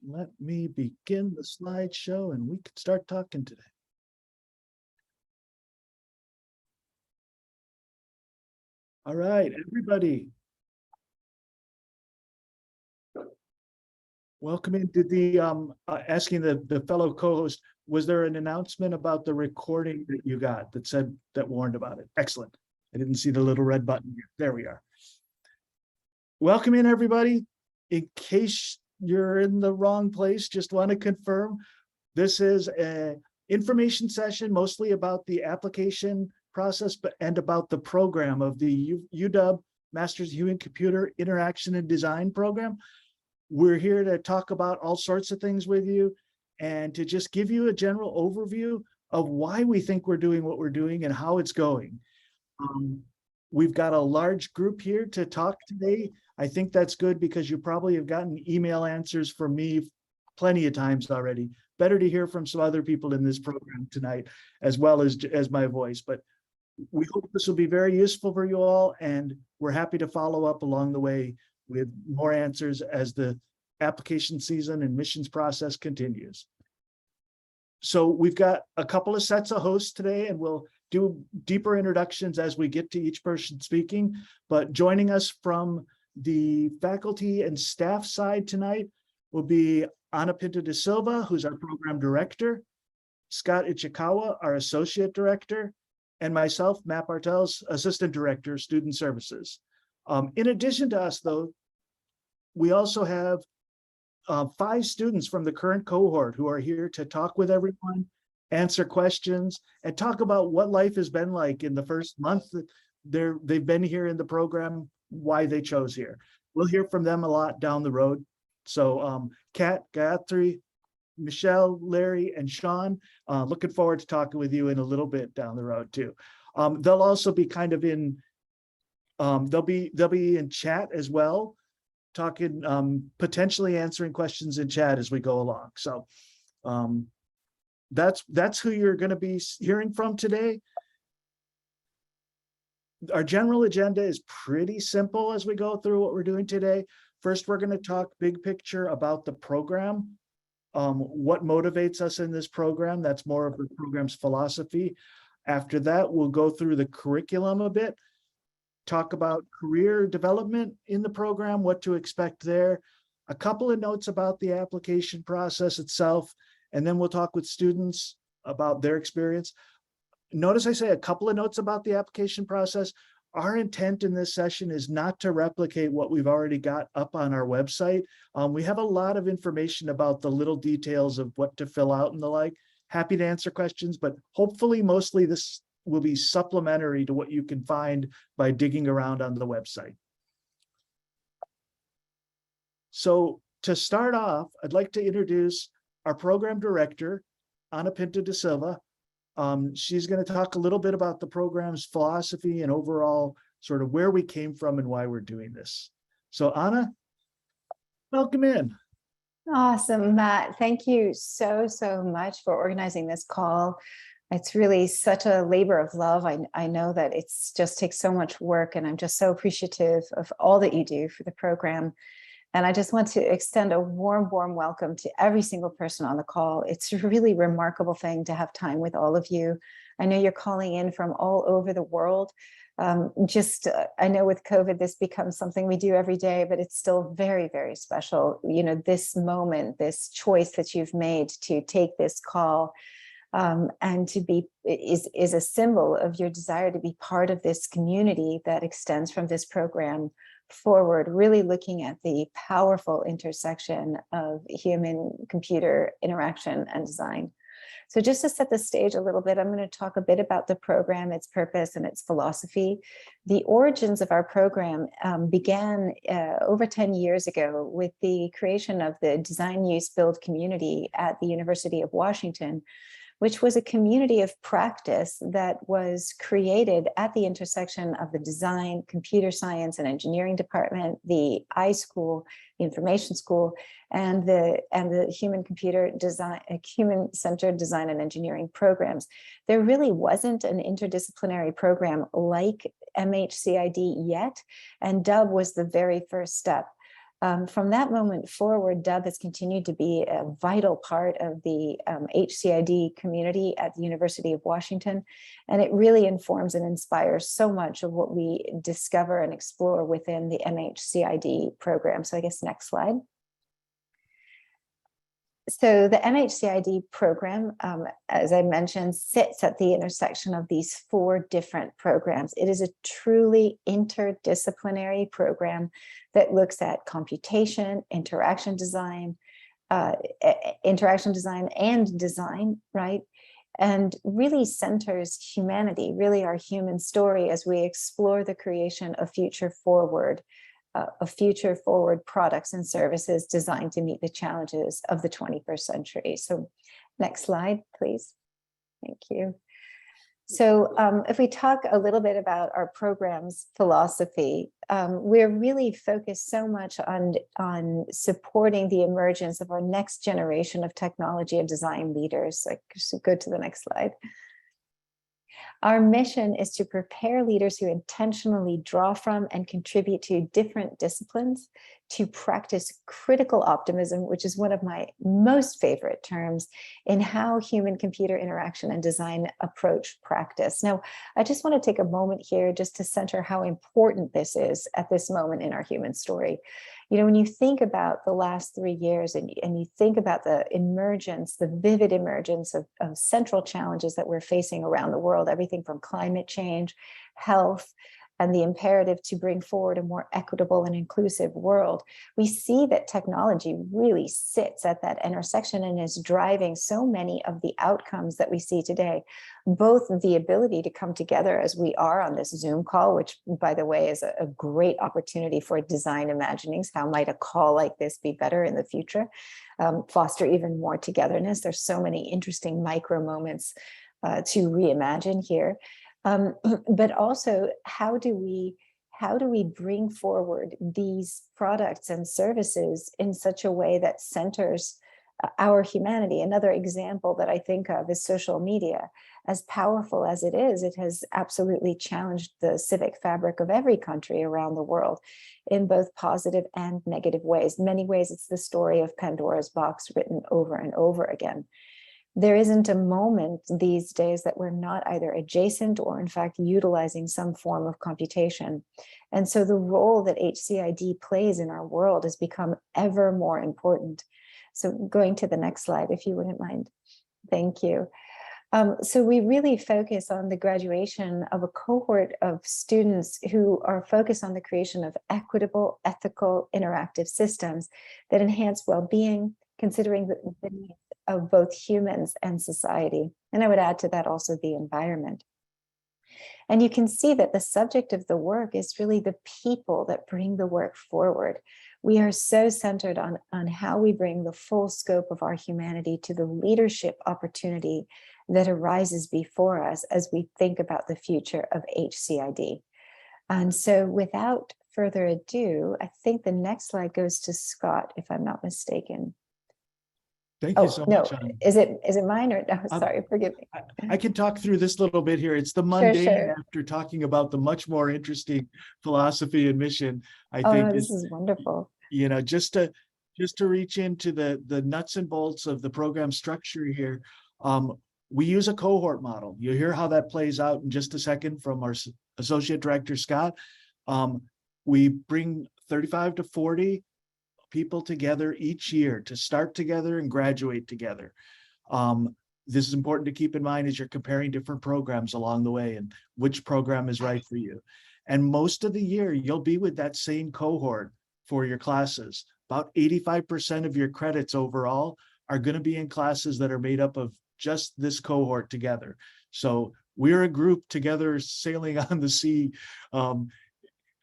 Let me begin the slideshow and we can start talking today. All right, everybody. Welcome in. Did the asking the fellow co-host, was there an announcement about the recording that you got that warned about it? Excellent. I didn't see the little red button here. There we are. Welcome in, everybody. In case you're in the wrong place, just want to confirm this is an information session mostly about the application process and about the program of the UW Masters Human Computer Interaction and Design program. We're here to talk about all sorts of things with you and to just give you a general overview of why we think we're doing what we're doing and how it's going. We've got a large group here to talk today. I think that's good because you probably have gotten email answers from me plenty of times already. Better to hear from some other people in this program tonight, as well as my voice. But we hope this will be very useful for you all, and we're happy to follow up along the way with more answers as the application season and missions process continues. So we've got a couple of sets of hosts today, and we'll do deeper introductions as we get to each person speaking. But joining us from the faculty and staff side tonight will be Ana Pinto da Silva, who's our program director, Scott Ichikawa, our associate director, and myself, Matt Bartels, assistant director, student services. In addition to us, though, we also have 5 students from the current cohort who are here to talk with everyone, answer questions, and talk about what life has been like in the first month that they've been here in the program, why they chose here. We'll hear from them a lot down the road. So Kat, Gayatri, Michelle, Larry, and Sean, looking forward to talking with you in a little bit down the road too. They'll also be kind of in, they'll be in chat as well, talking, potentially answering questions in chat as we go along. So that's who you're going to be hearing from today. Our general agenda is pretty simple as we go through what we're doing today. First, we're going to talk big picture about the program, what motivates us in this program. That's more of the program's philosophy. After that, we'll go through the curriculum a bit, talk about career development in the program, what to expect there, a couple of notes about the application process itself, and then we'll talk with students about their experience. Notice I say a couple of notes about the application process. Our intent in this session is not to replicate what we've already got up on our website. We have a lot of information about the little details of what to fill out and the like. Happy to answer questions, but hopefully mostly this will be supplementary to what you can find by digging around on the website. So to start off, I'd like to introduce our program director, Ana Pinto da Silva. She's going to talk a little bit about the program's philosophy and overall sort of where we came from and why we're doing this. So Ana, welcome in. Awesome, Matt. Thank you so much for organizing this call. It's really such a labor of love. I know that it's just takes so much work, and I'm just so appreciative of all that you do for the program. And I just want to extend a warm welcome to every single person on the call. It's a really remarkable thing to have time with all of you. I know you're calling in from all over the world. I know with COVID, this becomes something we do every day, but it's still very special. You know, this moment, this choice that you've made to take this call and to be is a symbol of your desire to be part of this community that extends from this program forward, really looking at the powerful intersection of human-computer interaction and design. So just to set the stage a little bit, I'm going to talk a bit about the program, its purpose, and its philosophy. The origins of our program began over 10 years ago with the creation of the Design Use Build community at the University of Washington, which was a community of practice that was created at the intersection of the design, computer science and engineering department, the iSchool, information school, and the human-computer design, human-centered design and engineering programs. There really wasn't an interdisciplinary program like MHCI+D yet, and DUB was the very first step. From that moment forward, Dub has continued to be a vital part of the HCID community at the University of Washington, and it really informs and inspires so much of what we discover and explore within the MHCI+D program. So I guess next slide. So the MHCI+D program, as I mentioned, sits at the intersection of these 4 different programs. It is a truly interdisciplinary program that looks at computation, interaction design and design, right? And really centers humanity, really our human story, as we explore the creation of future forward products and services designed to meet the challenges of the 21st century. So next slide, please. Thank you. So if we talk a little bit about our program's philosophy, we're really focused so much on supporting the emergence of our next generation of technology and design leaders. Like, so go to the next slide. Our mission is to prepare leaders who intentionally draw from and contribute to different disciplines to practice critical optimism, which is one of my most favorite terms, in how human-computer interaction and design approach practice. Now, I just want to take a moment here just to center how important this is at this moment in our human story. You know, when you think about the last 3 years and you think about the emergence, the vivid emergence of central challenges that we're facing around the world, everything from climate change, health, and the imperative to bring forward a more equitable and inclusive world, we see that technology really sits at that intersection and is driving so many of the outcomes that we see today. Both the ability to come together as we are on this Zoom call, which, by the way, is a great opportunity for design imaginings. How might a call like this be better in the future? Foster even more togetherness. There's so many interesting micro moments to reimagine here. But also, how do we bring forward these products and services in such a way that centers our humanity? Another example that I think of is social media. As powerful as it is, it has absolutely challenged the civic fabric of every country around the world in both positive and negative ways. In many ways, it's the story of Pandora's box written over and over again. There isn't a moment these days that we're not either adjacent or in fact utilizing some form of computation. And so the role that HCID plays in our world has become ever more important. So going to the next slide, if you wouldn't mind. Thank you. So we really focus on the graduation of a cohort of students who are focused on the creation of equitable, ethical, interactive systems that enhance well-being, considering the needs of both humans and society. And I would add to that also the environment. And you can see that the subject of the work is really the people that bring the work forward. We are so centered on how we bring the full scope of our humanity to the leadership opportunity that arises before us as we think about the future of HCID. And so without further ado, I think the next slide goes to Scott, if I'm not mistaken. Thank you so much. Is it mine or no? Sorry, forgive me. I can talk through this little bit here. It's the mundane Sure. after talking about the much more interesting philosophy and mission. I Oh, think no, this is wonderful. You know, just to reach into the nuts and bolts of the program structure here. We use a cohort model. You'll hear how that plays out in just a second from our Associate Director, Scott. We bring 35 to 40 people together each year to start together and graduate together. This is important to keep in mind as you're comparing different programs along the way and which program is right for you. And most of the year, you'll be with that same cohort for your classes. About 85% of your credits overall are going to be in classes that are made up of just this cohort together. So we're a group together sailing on the sea.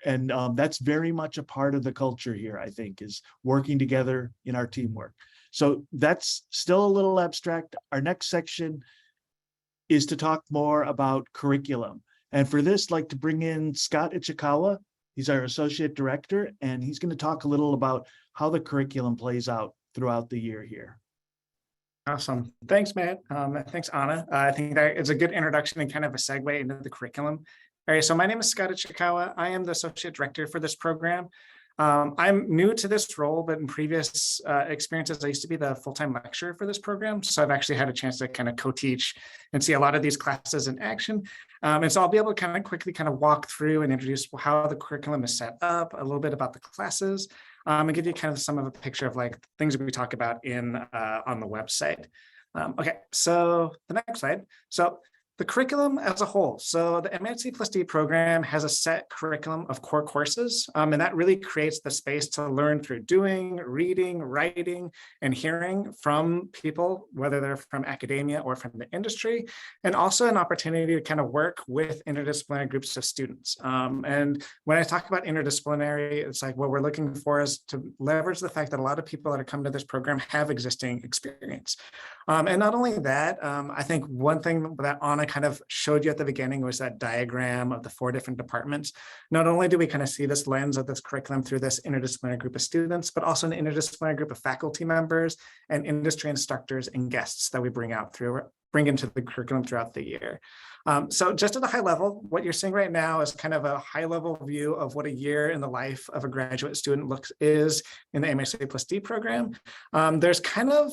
That's very much a part of the culture here, I think, is working together in our teamwork. So that's still a little abstract. Our next section is to talk more about curriculum. And for this, I'd like to bring in Scott Ichikawa. He's our Associate Director, and he's going to talk a little about how the curriculum plays out throughout the year here. Awesome. Thanks, Matt. Thanks, Anna. I think that is a good introduction and kind of a segue into the curriculum. All right, so my name is Scott Ichikawa. I am the Associate Director for this program. I'm new to this role, but in previous experiences, I used to be the full-time lecturer for this program. So I've actually had a chance to kind of co-teach and see a lot of these classes in action. And so I'll be able to kind of quickly kind of walk through and introduce how the curriculum is set up, a little bit about the classes, and give you kind of some of a picture of like things we talk about in on the website. Okay, so the next slide. So the curriculum as a whole. So the MHCI+D program has a set curriculum of core courses, and that really creates the space to learn through doing, reading, writing, and hearing from people, whether they're from academia or from the industry, and also an opportunity to kind of work with interdisciplinary groups of students. And when I talk about interdisciplinary, it's like what we're looking for is to leverage the fact that a lot of people that are coming to this program have existing experience. And not only that, I think one thing that Anna kind of showed you at the beginning was that diagram of the 4 different departments. Not only do we kind of see this lens of this curriculum through this interdisciplinary group of students, but also an interdisciplinary group of faculty members and industry instructors and guests that we bring into the curriculum throughout the year. So just at a high level, what you're seeing right now is kind of a high level view of what a year in the life of a graduate student is in the MHCI+D program. There's kind of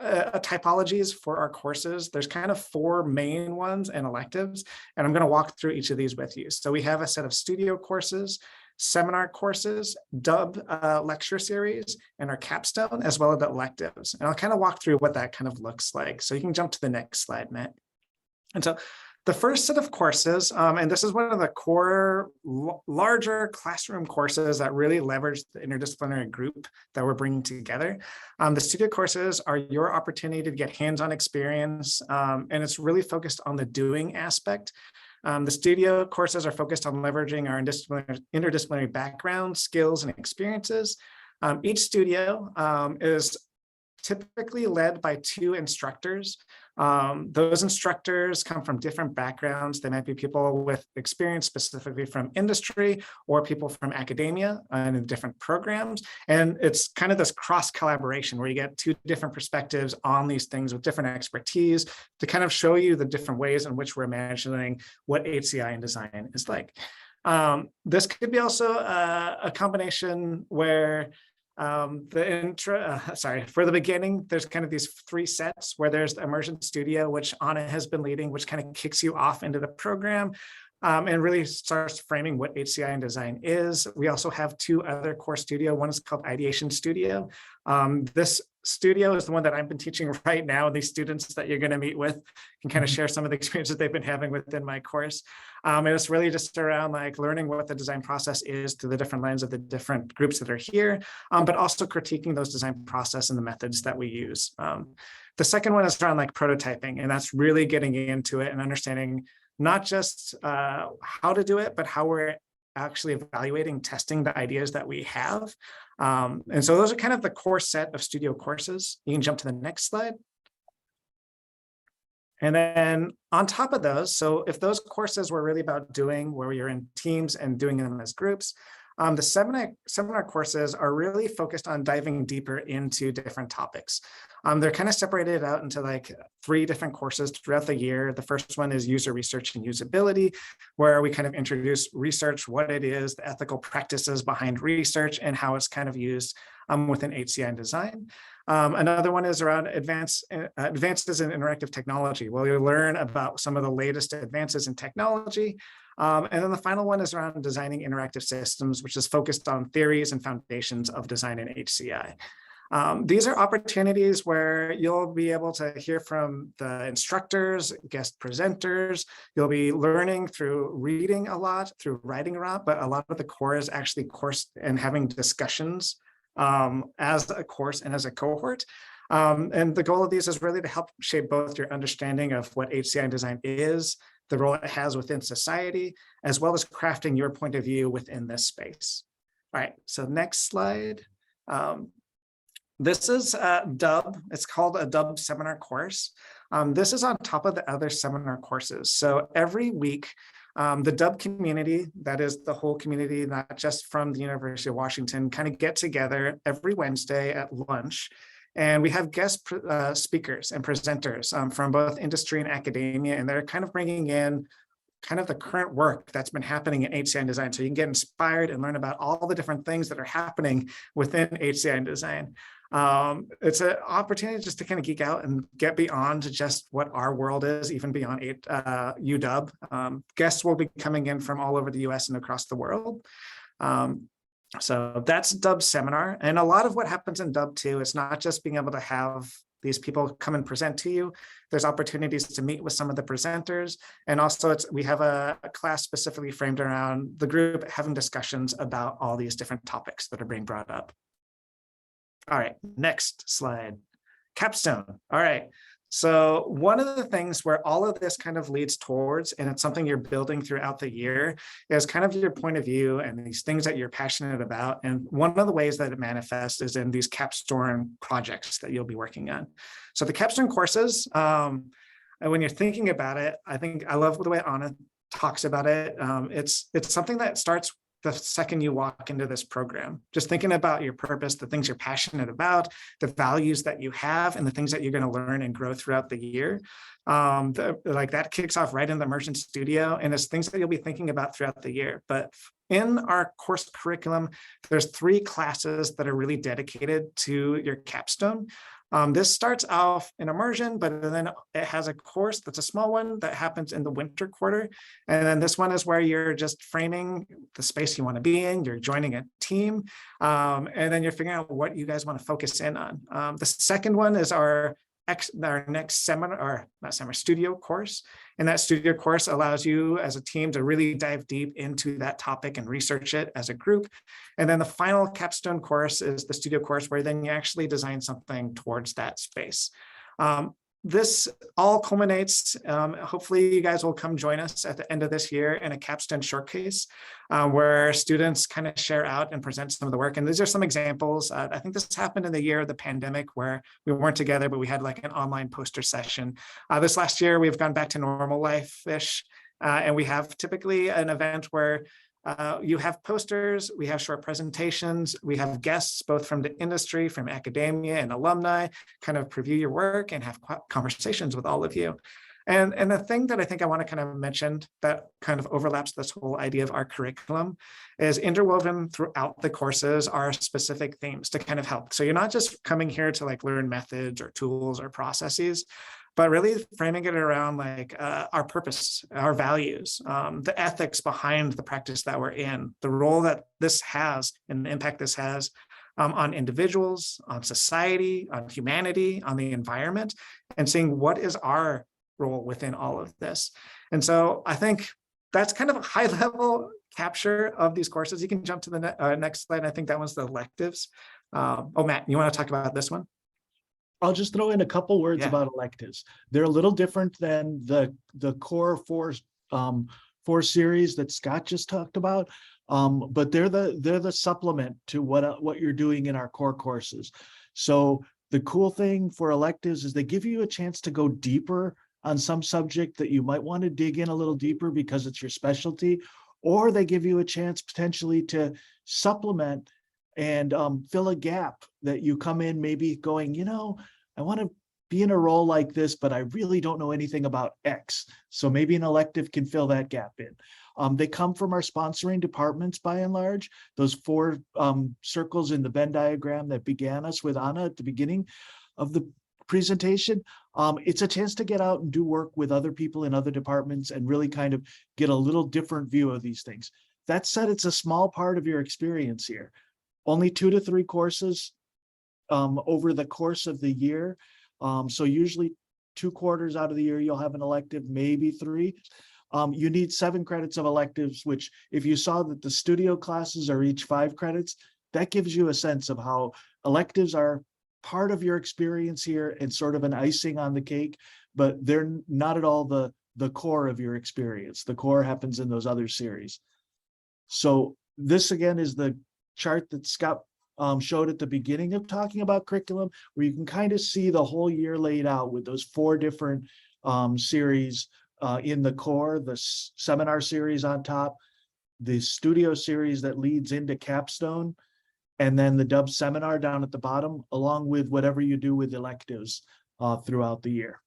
typologies for our courses. There's kind of 4 main ones and electives, and I'm going to walk through each of these with you. So we have a set of studio courses, seminar courses, dub lecture series, and our capstone, as well as the electives. And I'll kind of walk through what that kind of looks like. So you can jump to the next slide, Matt. And so the first set of courses, and this is one of the core larger classroom courses that really leverage the interdisciplinary group that we're bringing together. The studio courses are your opportunity to get hands-on experience, and it's really focused on the doing aspect. The studio courses are focused on leveraging our interdisciplinary background, skills, and experiences. Each studio is typically led by 2 instructors. Those instructors come from different backgrounds. They might be people with experience specifically from industry or people from academia and in different programs. And it's kind of this cross collaboration where you get 2 different perspectives on these things with different expertise to kind of show you the different ways in which we're imagining what HCI and design is like. This could be also a combination where for the beginning, there's kind of these 3 sets where there's the immersion studio, which Anna has been leading, which kind of kicks you off into the program and really starts framing what HCI and design is. We also have 2 other core studio. One is called Ideation Studio. This studio is the one that I've been teaching right now. These students that you're going to meet with can kind of share some of the experiences they've been having within my course. And it's really just around like learning what the design process is through the different lens of the different groups that are here, but also critiquing those design process and the methods that we use. The second one is around like prototyping, and that's really getting into it and understanding not just how to do it, but how we're actually evaluating, testing the ideas that we have. And so those are kind of the core set of studio courses. You can jump to the next slide. And then on top of those, so if those courses were really about doing, where you're in teams and doing them as groups, the seminar courses are really focused on diving deeper into different topics. They're kind of separated out into like 3 different courses throughout the year. The first one is user research and usability, where we kind of introduce research, what it is, the ethical practices behind research, and how it's kind of used within HCI and design. Another one is around advances in interactive technology, where you learn about some of the latest advances in technology. And then the final one is around designing interactive systems, which is focused on theories and foundations of design in HCI. These are opportunities where you'll be able to hear from the instructors, guest presenters. You'll be learning through reading a lot, through writing a lot, but a lot of the core is actually course and having discussions as a course and as a cohort. And the goal of these is really to help shape both your understanding of what HCI and design is, the role it has within society, as well as crafting your point of view within this space. All right, so next slide. This is a dub. It's called a dub seminar course. This is on top of the other seminar courses. So every week, the dub community, that is the whole community, not just from the University of Washington, kind of get together every Wednesday at lunch. And we have guest speakers and presenters from both industry and academia, and they're kind of bringing in kind of the current work that's been happening in HCI and design. So you can get inspired and learn about all the different things that are happening within HCI and design. It's an opportunity just to kind of geek out and get beyond just what our world is, even beyond UW. Guests will be coming in from all over the US and across the world. So that's Dub seminar. And a lot of what happens in Dub too is not just being able to have these people come and present to you. There's opportunities to meet with some of the presenters. And also we have a class specifically framed around the group having discussions about all these different topics that are being brought up. All right, next slide. Capstone. All right. So one of the things where all of this kind of leads towards, and it's something you're building throughout the year, is kind of your point of view and these things that you're passionate about. And one of the ways that it manifests is in these capstone projects that you'll be working on. So the capstone courses, and when you're thinking about it, I think I love the way Anna talks about it. It's something that starts the second you walk into this program, just thinking about your purpose, the things you're passionate about, the values that you have, and the things that you're going to learn and grow throughout the year. Like that kicks off right in the immersion studio, and it's things that you'll be thinking about throughout the year. But in our course curriculum, there's 3 classes that are really dedicated to your capstone. This starts off in immersion, but then it has a course that's a small one that happens in the winter quarter. And then this one is where you're just framing the space you want to be in, you're joining a team, and then you're figuring out what you guys want to focus in on. The second one is our next seminar, or not seminar, studio course. And that studio course allows you as a team to really dive deep into that topic and research it as a group. And then the final capstone course is the studio course, where then you actually design something towards that space. This all culminates, hopefully you guys will come join us at the end of this year in a capstone showcase, where students kind of share out and present some of the work. And these are some examples. I think this happened in the year of the pandemic where we weren't together, but we had like an online poster session. This last year, we've gone back to normal life-ish, and we have typically an event where you have posters, we have short presentations, we have guests both from the industry, from academia and alumni, kind of preview your work and have conversations with all of you. And the thing that I think I want to kind of mention that kind of overlaps this whole idea of our curriculum is interwoven throughout the courses are specific themes to kind of help. So you're not just coming here to like learn methods or tools or processes, but really framing it around like our purpose, our values, the ethics behind the practice that we're in, the role that this has and the impact this has on individuals, on society, on humanity, on the environment, and seeing what is our role within all of this. And so I think that's kind of a high level capture of these courses. You can jump to the next slide. I think that one's the electives. Oh, Matt, you want to talk about this one? I'll just throw in a couple words Yeah. about electives. They're a little different than the core four series that Scott just talked about, but they're the supplement to what you're doing in our core courses. So the cool thing for electives is they give you a chance to go deeper on some subject that you might want to dig in a little deeper because it's your specialty, or they give you a chance potentially to supplement and fill a gap that you come in maybe going, you know, I want to be in a role like this, but I really don't know anything about X. So maybe an elective can fill that gap in. They come from our sponsoring departments by and large, those 4 circles in the Venn diagram that began us with Anna at the beginning of the presentation. It's a chance to get out and do work with other people in other departments and really kind of get a little different view of these things. That said, it's a small part of your experience here. Only 2 to 3 courses over the course of the year. So usually 2 quarters out of the year, you'll have an elective, maybe 3. You need 7 credits of electives, which if you saw that the studio classes are each 5 credits, that gives you a sense of how electives are part of your experience here and sort of an icing on the cake, but they're not at all the core of your experience. The core happens in those other series. So this again is the chart that Scott showed at the beginning of talking about curriculum, where you can kind of see the whole year laid out with those 4 different series in the core, the seminar series on top, the studio series that leads into capstone, and then the Dub seminar down at the bottom, along with whatever you do with electives throughout the year.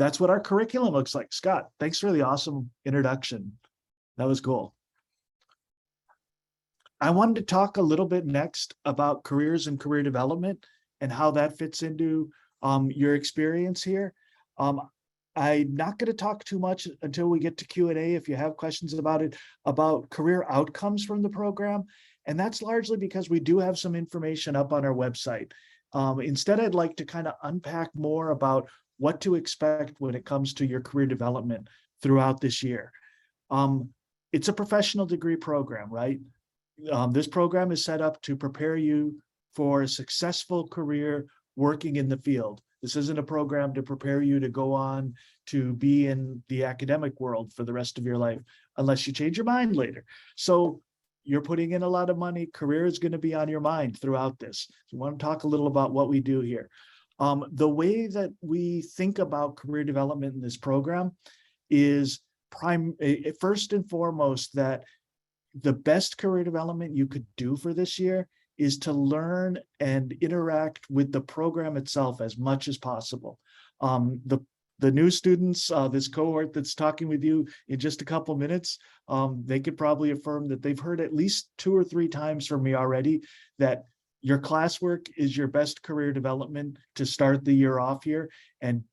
that's what our curriculum looks like. Scott, thanks for the awesome introduction. That was cool. I wanted to talk a little bit next about careers and career development and how that fits into your experience here. I'm not going to talk too much until we get to Q&A if you have questions about it, about career outcomes from the program. And that's largely because we do have some information up on our website. Instead, I'd like to kind of unpack more about what to expect when it comes to your career development throughout this year. It's a professional degree program, right? This program is set up to prepare you for a successful career working in the field. This isn't a program to prepare you to go on to be in the academic world for the rest of your life, unless you change your mind later. So you're putting in a lot of money. Career is going to be on your mind throughout this. So I want to talk a little about what we do here. The way that we think about career development in this program is first and foremost that the best career development you could do for this year is to learn and interact with the program itself as much as possible. The new students, this cohort that's talking with you in just a couple minutes, they could probably affirm that they've heard at least 2 or 3 times from me already that your classwork is your best career development to start the year off here, and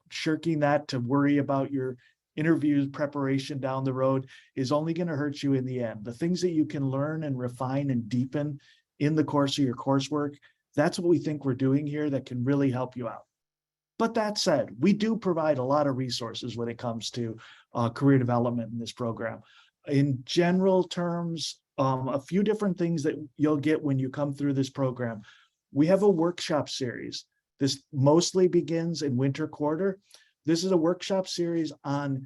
shirking that to worry about your interview preparation down the road is only going to hurt you in the end. The things that you can learn and refine and deepen in the course of your coursework, that's what we think we're doing here that can really help you out. But that said, we do provide a lot of resources when it comes to career development in this program. In general terms, a few different things that you'll get when you come through this program. We have a workshop series. This mostly begins in winter quarter. This is a workshop series on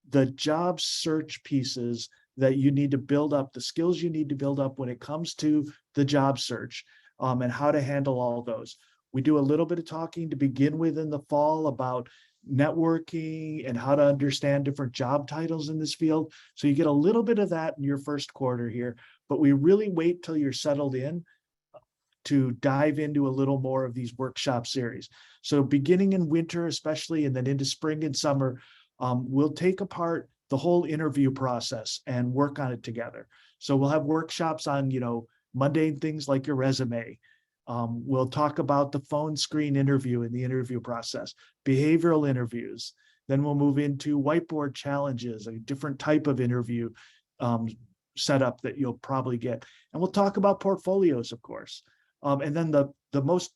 the job search pieces that you need to build up, the skills you need to build up when it comes to the job search, and how to handle all those. We do a little bit of talking to begin with in the fall about networking and how to understand different job titles in this field. So you get a little bit of that in your first quarter here, but we really wait till you're settled in to dive into a little more of these workshop series. So beginning in winter, especially, and then into spring and summer, we'll take apart the whole interview process and work on it together. So we'll have workshops on, mundane things like your resume. We'll talk about the phone screen interview in the interview process, behavioral interviews. Then we'll move into whiteboard challenges, a different type of interview setup that you'll probably get. And we'll talk about portfolios, of course. And then the most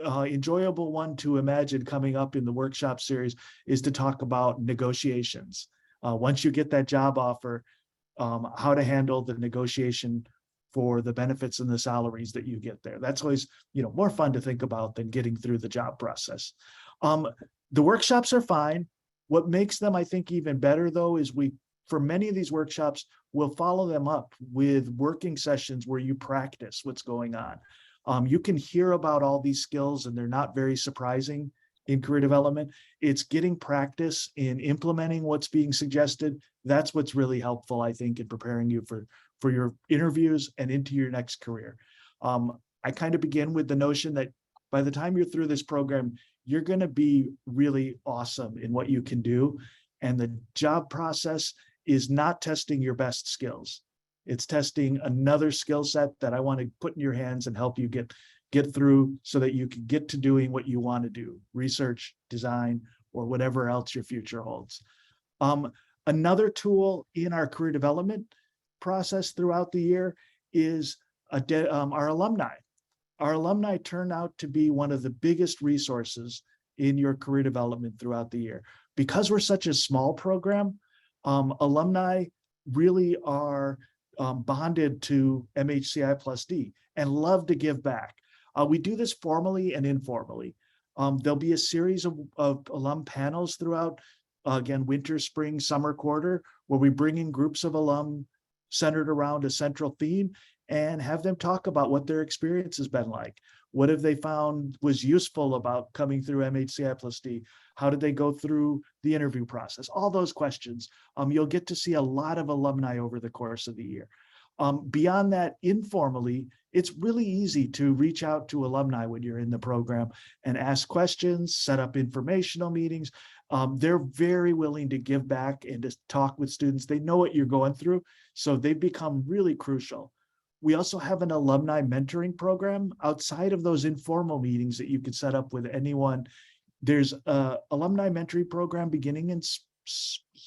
enjoyable one to imagine coming up in the workshop series is to talk about negotiations. Once you get that job offer, how to handle the negotiation for the benefits and the salaries that you get there. That's always, more fun to think about than getting through the job process. The workshops are fine. What makes them, I think, even better, though, is for many of these workshops, we'll follow them up with working sessions where you practice what's going on. You can hear about all these skills and they're not very surprising in career development. It's getting practice in implementing what's being suggested. That's what's really helpful, I think, in preparing you for your interviews and into your next career. I kind of begin with the notion that by the time you're through this program, you're going to be really awesome in what you can do. And the job process is not testing your best skills. It's testing another skill set that I want to put in your hands and help you get through so that you can get to doing what you want to do, research, design, or whatever else your future holds. Another tool in our career development process throughout the year is our alumni. Our alumni turn out to be one of the biggest resources in your career development throughout the year. Because we're such a small program, alumni really are bonded to MHCI+D and love to give back. We do this formally and informally. There'll be a series of alum panels throughout, again, winter, spring, summer quarter, where we bring in groups of alum centered around a central theme and have them talk about what their experience has been like. What have they found was useful about coming through MHCI+D? How did they go through the interview process? All those questions. You'll get to see a lot of alumni over the course of the year. Beyond that, informally, it's really easy to reach out to alumni when you're in the program and ask questions, set up informational meetings. They're very willing to give back and to talk with students. They know what you're going through, so they've become really crucial. We also have an alumni mentoring program outside of those informal meetings that you can set up with anyone. There's a alumni mentoring program beginning in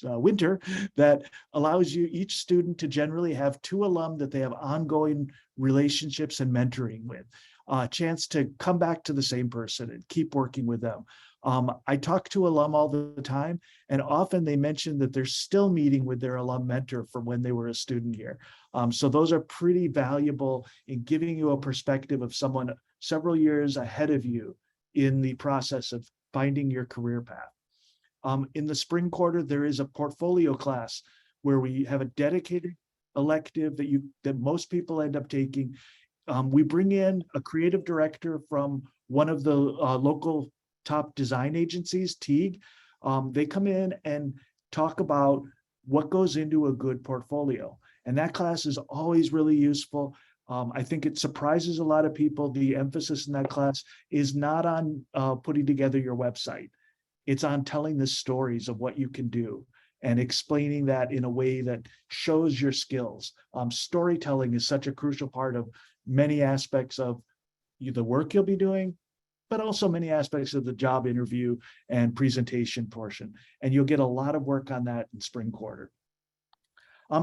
winter that allows you each student to generally have 2 alum that they have ongoing relationships and mentoring with, a chance to come back to the same person and keep working with them. I talk to alum all the time, and often they mention that they're still meeting with their alum mentor from when they were a student here. So those are pretty valuable in giving you a perspective of someone several years ahead of you in the process of finding your career path. In the spring quarter, there is a portfolio class where we have a dedicated elective that most people end up taking. We bring in a creative director from one of the local top design agencies, Teague. They come in and talk about what goes into a good portfolio. And that class is always really useful. I think it surprises a lot of people. The emphasis in that class is not on putting together your website. It's on telling the stories of what you can do and explaining that in a way that shows your skills. Storytelling is such a crucial part of many aspects of the work you'll be doing, but also many aspects of the job interview and presentation portion. And you'll get a lot of work on that in spring quarter.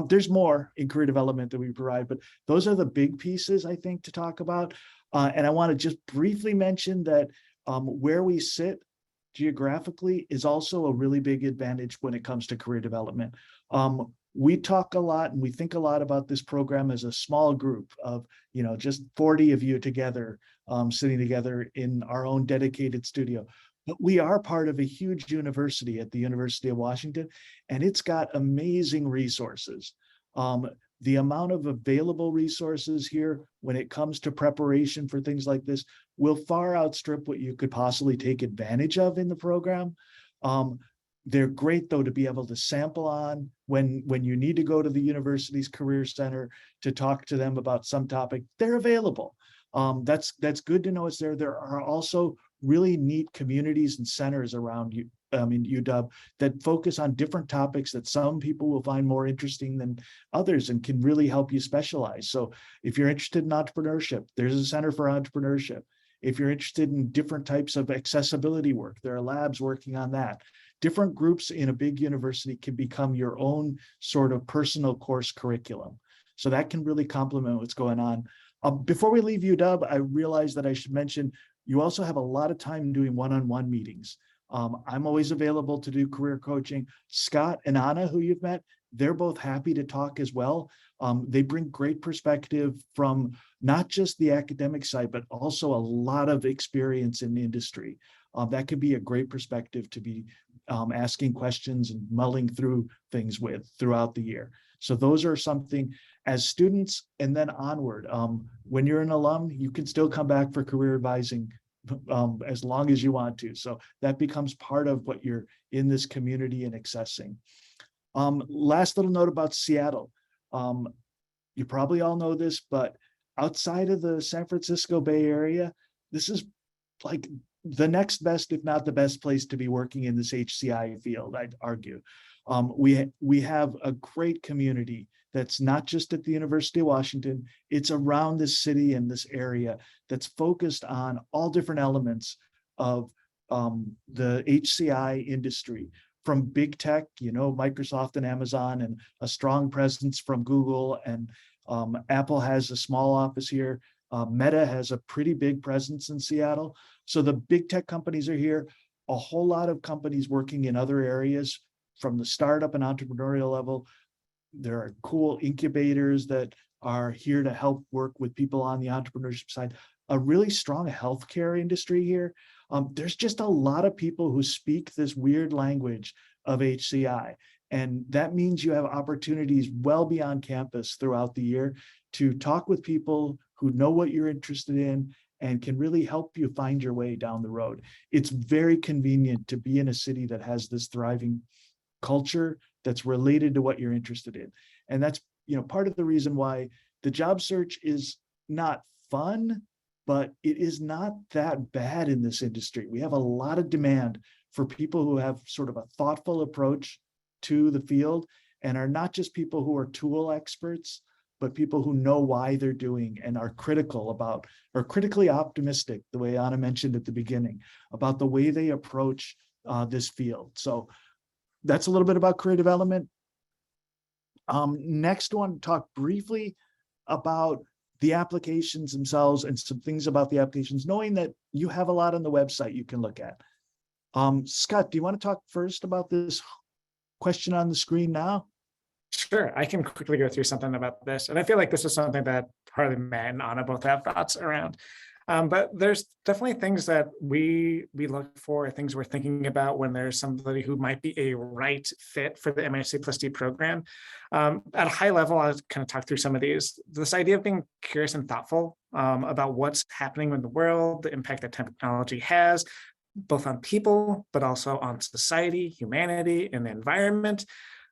There's more in career development that we provide, but those are the big pieces, I think, to talk about. And I want to just briefly mention that where we sit geographically is also a really big advantage when it comes to career development. We talk a lot and we think a lot about this program as a small group of, just 40 of you together, sitting together in our own dedicated studio. But we are part of a huge university at the University of Washington, and it's got amazing resources. The amount of available resources here when it comes to preparation for things like this will far outstrip what you could possibly take advantage of in the program. They're great, though, to be able to sample on when you need to go to the university's career center to talk to them about some topic. They're available. That's good to know it's there. There are also really neat communities and centers around you in UW that focus on different topics that some people will find more interesting than others and can really help you specialize. So if you're interested in entrepreneurship, there's a center for entrepreneurship. If you're interested in different types of accessibility work, there are labs working on that. Different groups in a big university can become your own sort of personal course curriculum. So that can really complement what's going on. Before we leave UW, I realized that I should mention you also have a lot of time doing one-on-one meetings. I'm always available to do career coaching. Scott and Anna, who you've met, they're both happy to talk as well. They bring great perspective from not just the academic side, but also a lot of experience in the industry. That could be a great perspective to be asking questions and mulling through things with throughout the year. So those are something as students and then onward. When you're an alum, you can still come back for career advising as long as you want to. So that becomes part of what you're in this community and accessing. Last little note about Seattle. You probably all know this, but outside of the San Francisco Bay Area, this is like the next best, if not the best place to be working in this HCI field, I'd argue. We have a great community that's not just at the University of Washington, it's around this city and this area that's focused on all different elements of the HCI industry, from big tech, Microsoft and Amazon, and a strong presence from Google, and Apple has a small office here. Meta has a pretty big presence in Seattle. So the big tech companies are here. A whole lot of companies working in other areas from the startup and entrepreneurial level. There are cool incubators that are here to help work with people on the entrepreneurship side. A really strong healthcare industry here. There's just a lot of people who speak this weird language of HCI. And that means you have opportunities well beyond campus throughout the year to talk with people who know what you're interested in and can really help you find your way down the road. It's very convenient to be in a city that has this thriving culture that's related to what you're interested in. And that's part of the reason why the job search is not fun, but it is not that bad in this industry. We have a lot of demand for people who have sort of a thoughtful approach to the field and are not just people who are tool experts, but people who know why they're doing and are critical about, or critically optimistic, the way Anna mentioned at the beginning, about the way they approach this field. So that's a little bit about career development. Next one, talk briefly about the applications themselves and some things about the applications, knowing that you have a lot on the website you can look at. Scott, do you want to talk first about this question on the screen now? Sure, I can quickly go through something about this. And I feel like this is something that probably Matt and Anna both have thoughts around. But there's definitely things that we look for, things we're thinking about when there's somebody who might be a right fit for the MHCI+D program. At a high level, I'll kind of talk through some of these. This idea of being curious and thoughtful about what's happening in the world, the impact that technology has, both on people, but also on society, humanity, and the environment.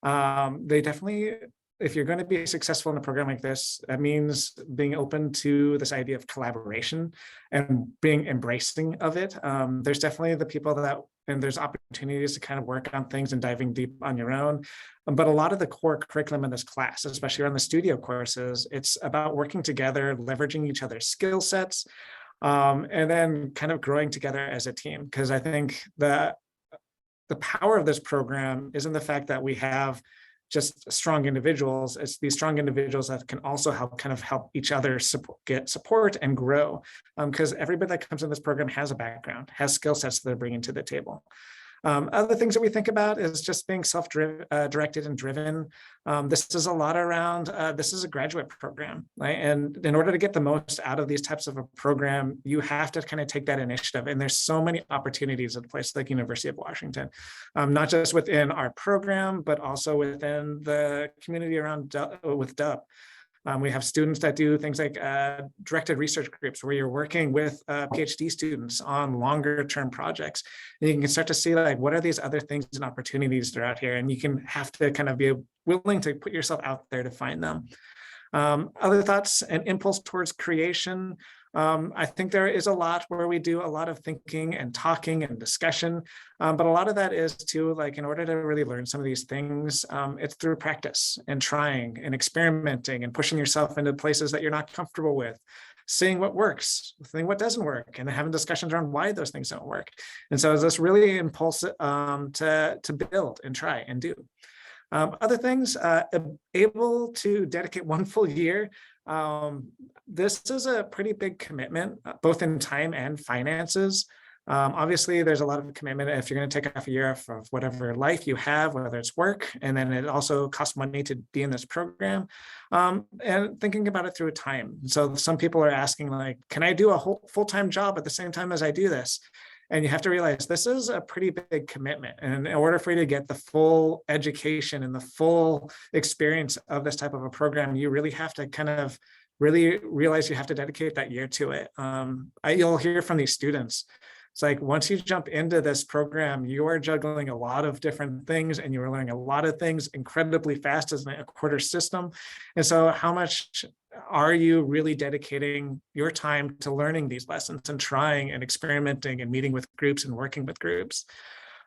They definitely, if you're going to be successful in a program like this, that means being open to this idea of collaboration and being embracing of it. There's definitely the people that, and there's opportunities to kind of work on things and diving deep on your own. But a lot of the core curriculum in this class, especially around the studio courses, it's about working together, leveraging each other's skill sets, and then kind of growing together as a team. Because I think the power of this program isn't the fact that we have just strong individuals. It's these strong individuals that can also help each other get support and grow. Because everybody that comes in this program has a background, has skill sets that they're bringing to the table. Other things that we think about is just being self-directed and driven. This is a lot around, this is a graduate program, right? And in order to get the most out of these types of a program, you have to kind of take that initiative. And there's so many opportunities at a place like University of Washington, not just within our program, but also within the community around with Dub. We have students that do things like directed research groups where you're working with PhD students on longer term projects. And you can start to see like, what are these other things and opportunities that are out here? And you can have to kind of be willing to put yourself out there to find them. Other thoughts and impulse towards creation. I think there is a lot where we do a lot of thinking and talking and discussion, but a lot of that is too, like, in order to really learn some of these things, it's through practice and trying and experimenting and pushing yourself into places that you're not comfortable with, seeing what works, seeing what doesn't work, and having discussions around why those things don't work. And so it's this really impulsive to build and try and do. Other things, able to dedicate one full year. This is a pretty big commitment, both in time and finances. Obviously, there's a lot of commitment if you're going to take off a year of whatever life you have, whether it's work, and then it also costs money to be in this program, and thinking about it through time. So some people are asking, like, can I do a whole full-time job at the same time as I do this? And you have to realize this is a pretty big commitment. And in order for you to get the full education and the full experience of this type of a program, you really have to kind of really realize you have to dedicate that year to it. You'll hear from these students. It's like, once you jump into this program, you are juggling a lot of different things and you are learning a lot of things incredibly fast as a quarter system. And so how much are you really dedicating your time to learning these lessons and trying and experimenting and meeting with groups and working with groups?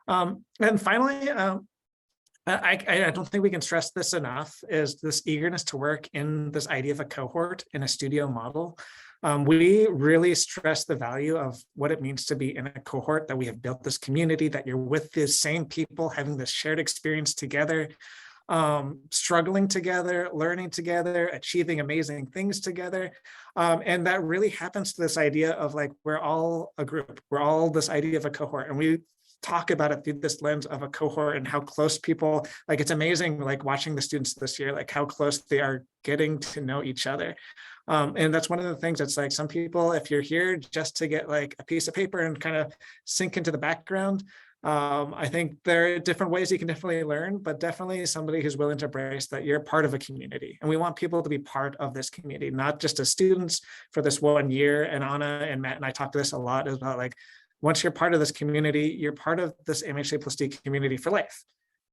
And finally, I don't think we can stress this enough, is this eagerness to work in this idea of a cohort in a studio model. We really stress the value of what it means to be in a cohort, that we have built this community, that you're with the same people, having this shared experience together, struggling together, learning together, achieving amazing things together. And that really happens to this idea of, like, we're all a group, we're all this idea of a cohort. And we talk about it through this lens of a cohort and how close people, like, it's amazing, like, watching the students this year, like how close they are getting to know each other. And that's one of the things that's like, some people, if you're here just to get like a piece of paper and kind of sink into the background, I think there are different ways you can definitely learn, but definitely somebody who's willing to embrace that you're part of a community. And we want people to be part of this community, not just as students for this 1 year. And Anna and Matt and I talk to this a lot about, like, once you're part of this community, you're part of this MHCI+D community for life.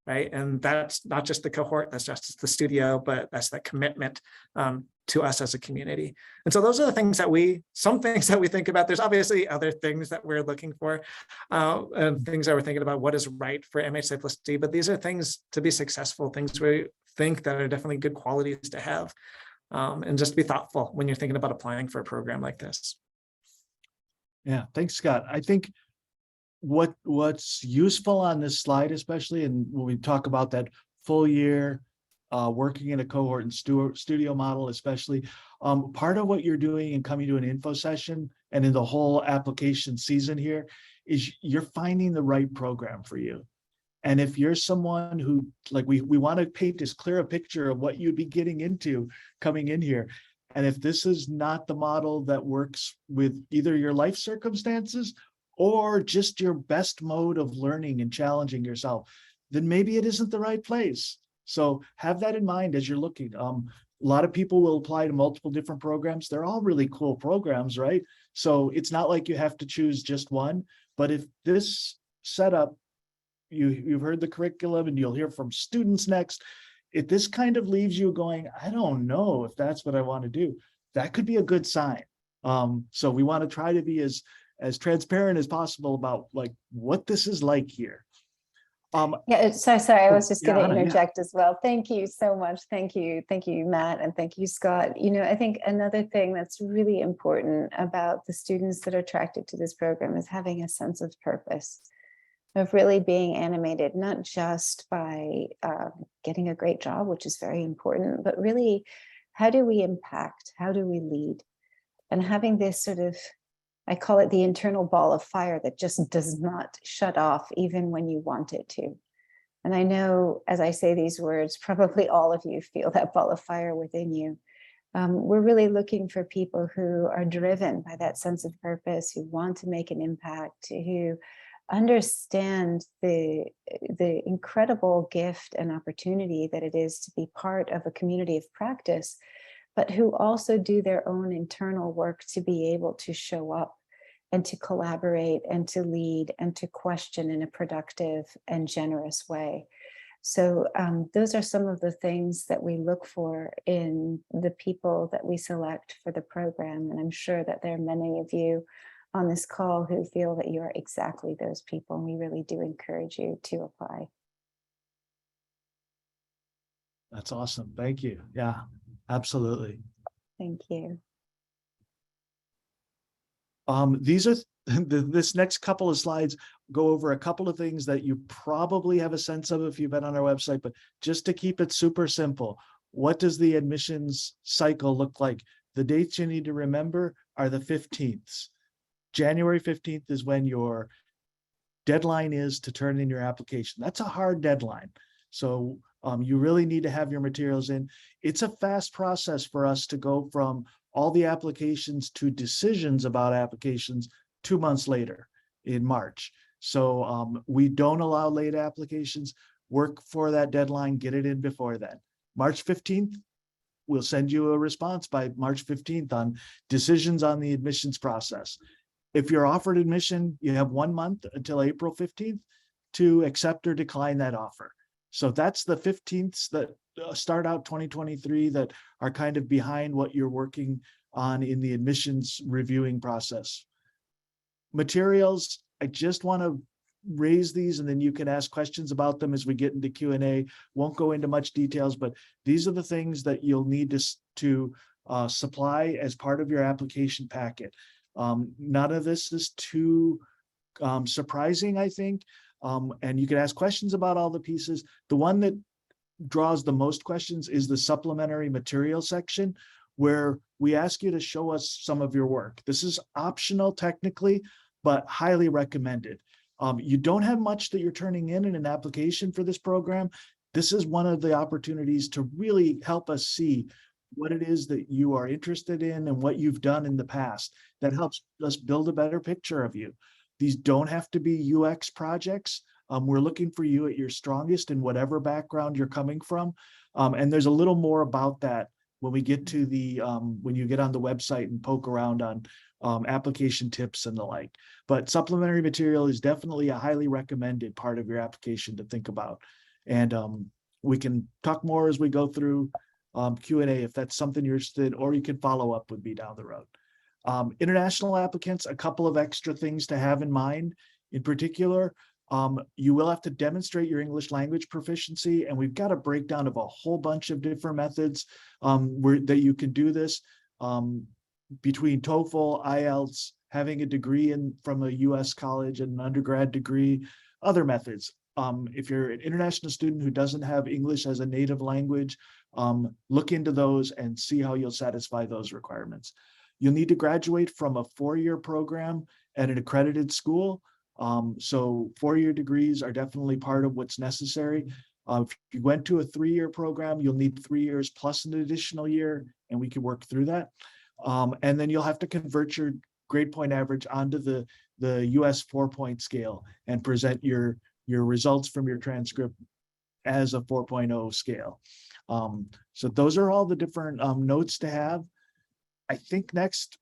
right? And that's not just the cohort, that's just the studio, but that's that commitment to us as a community. And so those are the things that some things that we think about. There's obviously other things that we're looking for, and things that we're thinking about what is right for MHCI+D, but these are things to be successful, things we think that are definitely good qualities to have, and just be thoughtful when you're thinking about applying for a program like this. Yeah, thanks, Scott. I think what's useful on this slide, especially, and when we talk about that full year working in a cohort and studio model, especially, part of what you're doing and coming to an info session and in the whole application season here is you're finding the right program for you. And if you're someone who, like, we want to paint as clear a picture of what you'd be getting into coming in here. And if this is not the model that works with either your life circumstances or just your best mode of learning and challenging yourself, then maybe it isn't the right place. So have that in mind as you're looking. A lot of people will apply to multiple different programs. They're all really cool programs, right? So it's not like you have to choose just one. But if this setup, you've heard the curriculum and you'll hear from students next, if this kind of leaves you going, I don't know if that's what I want to do, that could be a good sign. So we want to try to be as transparent as possible about like what this is like here. Yeah, sorry, I was just yeah, going to Anna, interject as well. Thank you so much. Thank you, Matt, and thank you, Scott. I think another thing that's really important about the students that are attracted to this program is having a sense of purpose, of really being animated, not just by getting a great job, which is very important, but really, how do we impact? How do we lead? And having this sort of, I call it the internal ball of fire that just does not shut off even when you want it to. And I know as I say these words, probably all of you feel that ball of fire within you. We're really looking for people who are driven by that sense of purpose, who want to make an impact, who understand the incredible gift and opportunity that it is to be part of a community of practice, but who also do their own internal work to be able to show up and to collaborate and to lead and to question in a productive and generous way. So those are some of the things that we look for in the people that we select for the program. And I'm sure that there are many of you on this call who feel that you are exactly those people. And we really do encourage you to apply. That's awesome. Thank you. Yeah, absolutely. Thank you. These are this next couple of slides go over a couple of things that you probably have a sense of if you've been on our website, but just to keep it super simple, what does the admissions cycle look like? The dates you need to remember are the 15th. January 15th is when your deadline is to turn in your application. That's a hard deadline. So you really need to have your materials in. It's a fast process for us to go from all the applications to decisions about applications 2 months later in March. So we don't allow late applications. Work for that deadline, get it in before then. March 15th, we'll send you a response by March 15th on decisions on the admissions process. If you're offered admission, you have 1 month until April 15th to accept or decline that offer. So that's the 15th that start out 2023 that are kind of behind what you're working on in the admissions reviewing process. Materials, I just want to raise these and then you can ask questions about them as we get into Q&A. Won't go into much details, but these are the things that you'll need to supply as part of your application packet. None of this is too surprising, I think. And you can ask questions about all the pieces. The one that draws the most questions is the supplementary material section, where we ask you to show us some of your work. This is optional technically, but highly recommended. You don't have much that you're turning in an application for this program. This is one of the opportunities to really help us see what it is that you are interested in and what you've done in the past. That helps us build a better picture of you. These don't have to be UX projects. We're looking for you at your strongest in whatever background you're coming from. And there's a little more about that when we get to the, when you get on the website and poke around on application tips and the like. But supplementary material is definitely a highly recommended part of your application to think about. And we can talk more as we go through Q&A if that's something you're interested in, or you can follow up with me down the road. International applicants, a couple of extra things to have in mind. In particular, you will have to demonstrate your English language proficiency, and we've got a breakdown of a whole bunch of different methods that you can do this, between TOEFL, IELTS, having a degree from a US college and an undergrad degree, other methods. If you're an international student who doesn't have English as a native language, look into those and see how you'll satisfy those requirements. You'll need to graduate from a 4-year program at an accredited school. So 4-year degrees are definitely part of what's necessary. If you went to a 3-year program, you'll need 3 years plus an additional year, and we can work through that. And then you'll have to convert your grade point average onto the US 4-point scale and present your results from your transcript as a 4.0 scale. So those are all the different notes to have. I think next,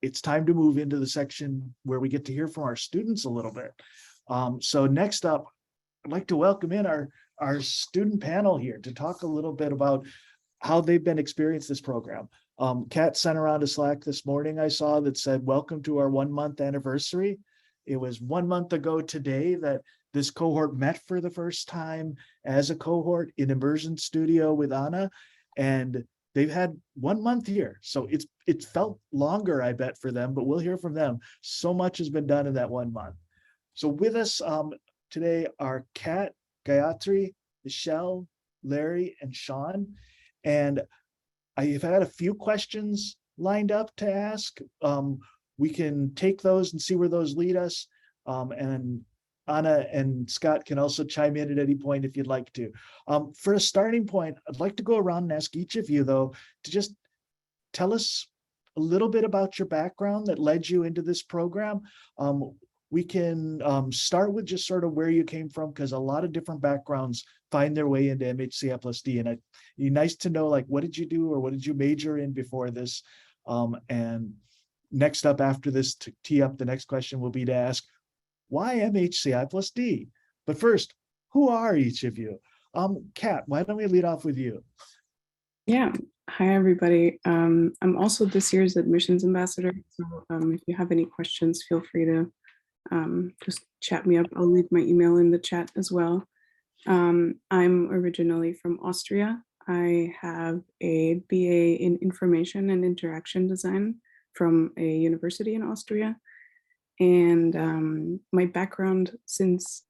it's time to move into the section where we get to hear from our students a little bit. So next up, I'd like to welcome in our student panel here to talk a little bit about how they've been experiencing this program. Kat sent around a Slack this morning I saw that said, welcome to our 1-month anniversary. It was 1 month ago today that this cohort met for the first time as a cohort in Immersion Studio with Anna, and they've had 1 month here. So it's felt longer, I bet, for them, but we'll hear from them. So much has been done in that 1 month. So with us today are Kat, Gayatri, Michelle, Larry, and Sean. And I've had a few questions lined up to ask. We can take those and see where those lead us. And Anna and Scott can also chime in at any point if you'd like to. For a starting point, I'd like to go around and ask each of you, though, to just tell us a little bit about your background that led you into this program. We can start with just sort of where you came from, because a lot of different backgrounds find their way into MHCI+D. And it'd be nice to know, like, what did you do or what did you major in before this? And next up after this, to tee up the next question will be to ask, why MHCI+D? But first, who are each of you? Kat, why don't we lead off with you? Yeah. Hi, everybody. I'm also this year's admissions ambassador. So if you have any questions, feel free to just chat me up. I'll leave my email in the chat as well. I'm originally from Austria. I have a BA in Information and Interaction Design from a university in Austria. And my background since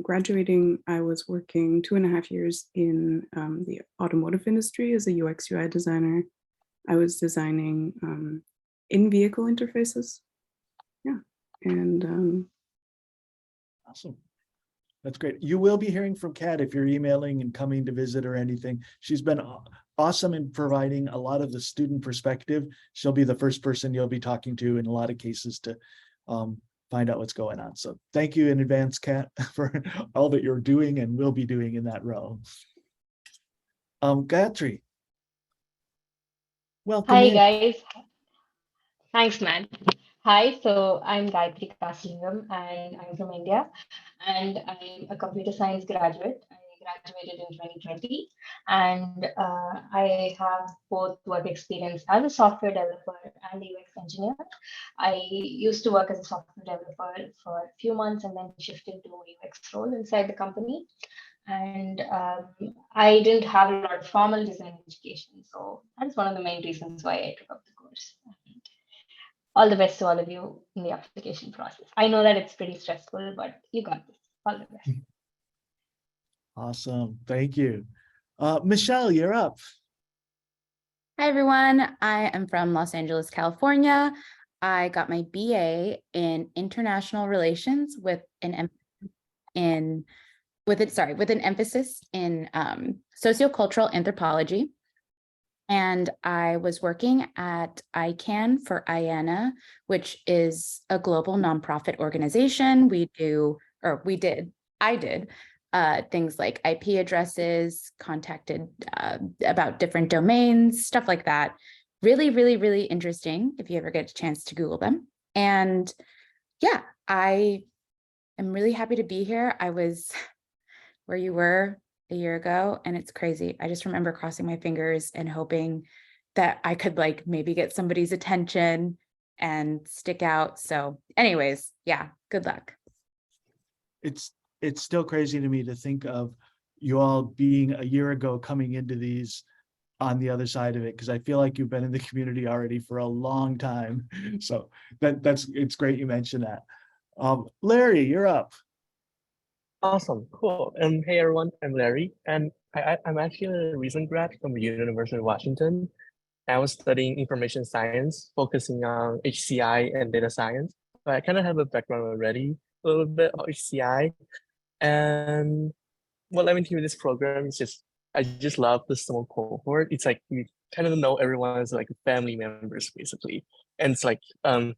graduating, I was working 2.5 years in the automotive industry as a UX UI designer. I was designing in-vehicle interfaces. Yeah, and Awesome. That's great. You will be hearing from Kat if you're emailing and coming to visit or anything. She's been awesome in providing a lot of the student perspective. She'll be the first person you'll be talking to in a lot of cases to find out what's going on. So thank you in advance, Kat, for all that you're doing and will be doing in that role. Gayatri. Welcome. Hi, in. guys. Thanks, man. Hi, so I'm Gayatri Kasilingam and I'm from India, and I'm a computer science graduate. I graduated in 2020, and I have both work experience as a software developer and a UX engineer. I used to work as a software developer for a few months and then shifted to a UX role inside the company. And I didn't have a lot of formal design education, so that's one of the main reasons why I took up the course. All the best to all of you in the application process. I know that it's pretty stressful, but you got this. All the best. Awesome. Thank you. Michelle, you're up. Hi, everyone. I am from Los Angeles, California. I got my BA in International Relations with an emphasis in sociocultural anthropology. And I was working at ICANN for IANA, which is a global nonprofit organization. I did things like IP addresses, contacted about different domains, stuff like that. Really, really, really interesting if you ever get a chance to Google them. And yeah, I am really happy to be here. I was where you were a year ago, and it's crazy. I just remember crossing my fingers and hoping that I could like maybe get somebody's attention and stick out. So anyways, yeah, good luck. It's still crazy to me to think of you all being a year ago coming into these on the other side of it, because I feel like you've been in the community already for a long time. So it's great you mentioned that. Larry, you're up. Awesome, cool. Hey everyone, I'm Larry, and I'm actually a recent grad from the University of Washington. I was studying information science, focusing on HCI and data science. So I kind of have a background already, a little bit of HCI. And what led me to this program is I just love the small cohort. It's like you kind of know everyone as like family members, basically. And it's like, I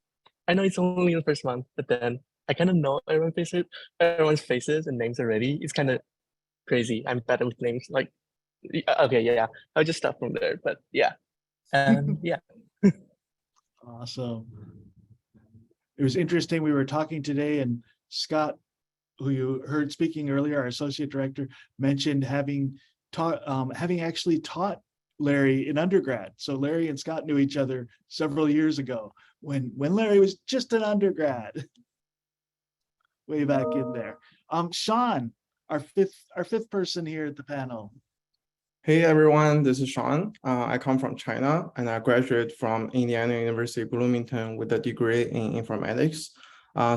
know it's only the first month, but then I kind of know everyone's faces and names already. It's kind of crazy. I'm better with names. Like, okay, yeah, I'll just stop from there. But yeah, yeah. Awesome. It was interesting. We were talking today, and Scott, who you heard speaking earlier, our associate director, mentioned having actually taught Larry in undergrad. So Larry and Scott knew each other several years ago when Larry was just an undergrad. Way back in there. Sean, our fifth person here at the panel. Hey everyone, this is Sean. I come from China and I graduated from Indiana University Bloomington with a degree in informatics.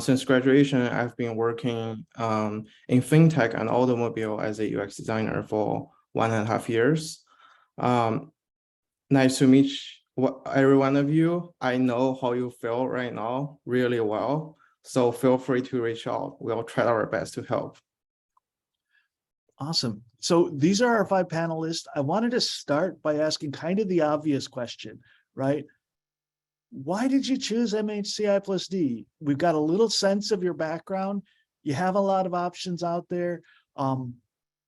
Since graduation, I've been working in fintech and automobile as a UX designer for 1.5 years. Nice to meet every one of you. I know how you feel right now really well. So feel free to reach out. We'll try our best to help. Awesome. So these are our 5 panelists. I wanted to start by asking kind of the obvious question, right? Why did you choose MHCI+D? We've got a little sense of your background. You have a lot of options out there.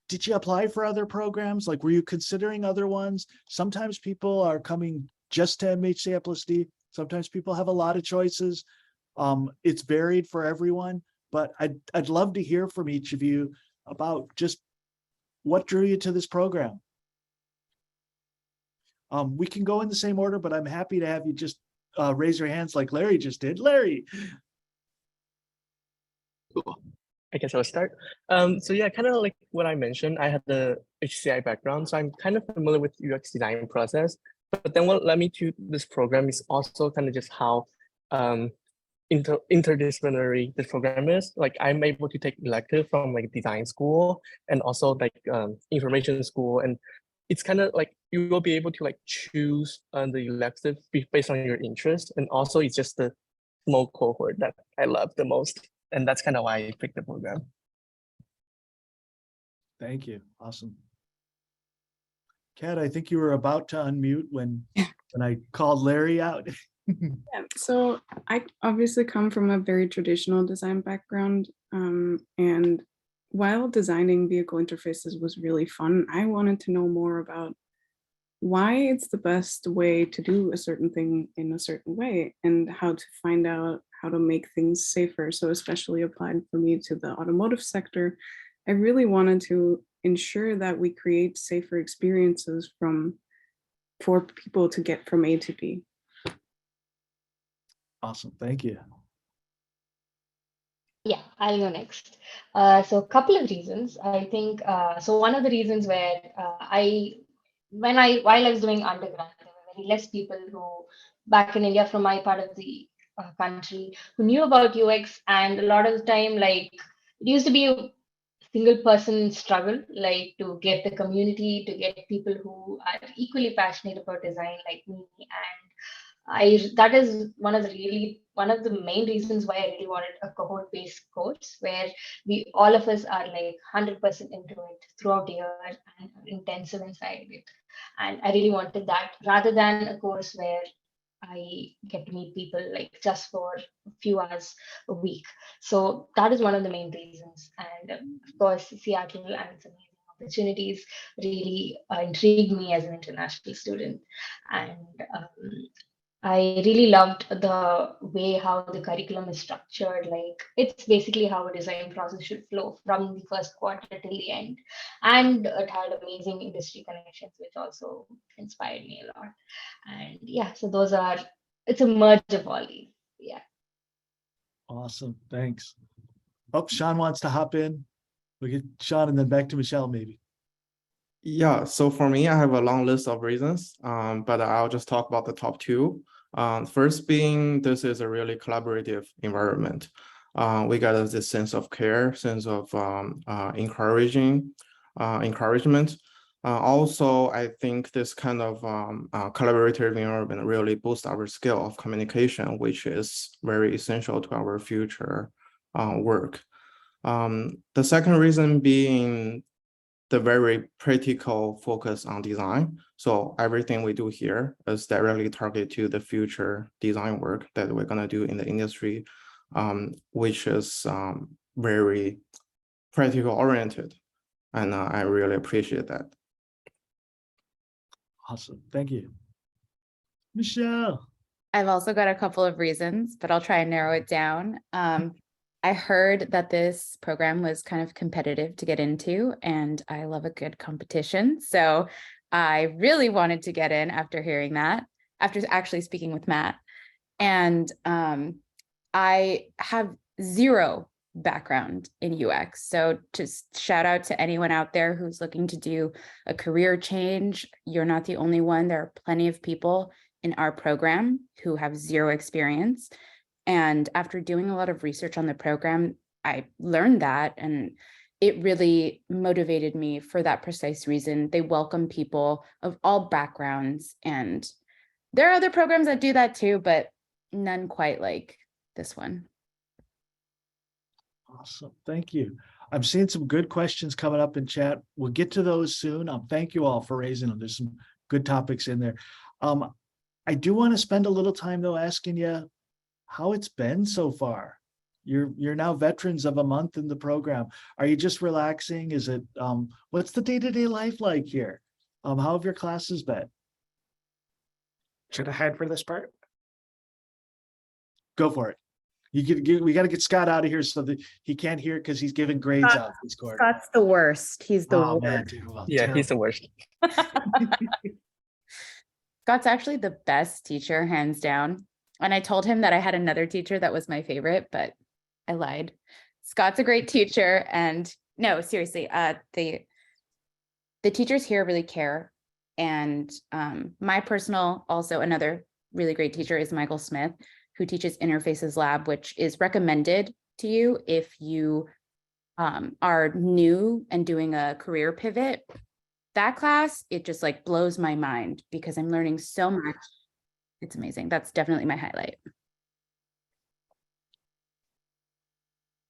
Did you apply for other programs? Like, were you considering other ones? Sometimes people are coming just to MHCI+D. Sometimes people have a lot of choices. It's varied for everyone, but I'd love to hear from each of you about just what drew you to this program. We can go in the same order, but I'm happy to have you just raise your hands like Larry just did. Larry. Cool. I guess I'll start. So yeah, kind of like what I mentioned, I had the HCI background, so I'm kind of familiar with UX design process. But then what led me to this program is also kind of just how interdisciplinary this program is. Like, I'm able to take elective from like design school and also like information school, and it's kind of like you will be able to like choose the elective based on your interest, and also it's just the small cohort that I love the most, and that's kind of why I picked the program. Thank you. Awesome. Kat, I think you were about to unmute when I called Larry out. Yeah, so I obviously come from a very traditional design background, and while designing vehicle interfaces was really fun, I wanted to know more about why it's the best way to do a certain thing in a certain way and how to find out how to make things safer. So especially applied for me to the automotive sector, I really wanted to ensure that we create safer experiences for people to get from A to B. Awesome. Thank you. Yeah, I'll go next. So a couple of reasons. I think so. One of the reasons where while I was doing undergrad, there were very less people who back in India from my part of the country who knew about UX, and a lot of the time, like, it used to be a single person struggle, like to get the community, to get people who are equally passionate about design like me. And that is one of the main reasons why I really wanted a cohort-based course where all of us are like 100% into it throughout the year and intensive inside it. And I really wanted that rather than a course where I get to meet people like just for a few hours a week. So that is one of the main reasons. And of course, Seattle and its amazing opportunities really intrigued me as an international student. And I really loved the way how the curriculum is structured. Like it's basically how a design process should flow from the first quarter till the end. And it had amazing industry connections, which also inspired me a lot. And yeah, so it's a merge of all these. Yeah. Awesome. Thanks. Oh, Sean wants to hop in. We get Sean and then back to Michelle, maybe. Yeah, so for me, I have a long list of reasons, but I'll just talk about the top two. First being, this is a really collaborative environment. We got this sense of care, sense of encouragement. Also, I think this kind of collaborative environment really boosts our skill of communication, which is very essential to our future work. The second reason being the very practical focus on design. So everything we do here is directly targeted to the future design work that we're gonna do in the industry, which is very practical oriented. And I really appreciate that. Awesome. Thank you. Michelle. I've also got a couple of reasons, but I'll try and narrow it down. I heard that this program was kind of competitive to get into, and I love a good competition. So I really wanted to get in after hearing that, after actually speaking with Matt. And I have zero background in UX. So just shout out to anyone out there who's looking to do a career change. You're not the only one. There are plenty of people in our program who have zero experience. And after doing a lot of research on the program, I learned that, and it really motivated me for that precise reason. They welcome people of all backgrounds, and there are other programs that do that too, but none quite like this one. Awesome. Thank you. I'm seeing some good questions coming up in chat. We'll get to those soon. Thank you all for raising them. There's some good topics in there. I do want to spend a little time though asking you how it's been so far. You're now veterans of a month in the program. Are you just relaxing? Is it what's the day-to-day life like here? How have your classes been? Should I hide for this part? Go for it. We got to get Scott out of here so that he can't hear because he's giving grades out this quarter. Scott's the worst. He's the Oh worst. man, dude, well, Yeah, he's terrible. the worst. Scott's actually the best teacher, hands down. And I told him that I had another teacher that was my favorite, but I lied. Scott's a great teacher. And no, seriously, the teachers here really care. And my personal, also another really great teacher is Michael Smith, who teaches Interfaces Lab, which is recommended to you if you are new and doing a career pivot. That class, it just like blows my mind because I'm learning so much. It's amazing. That's definitely my highlight.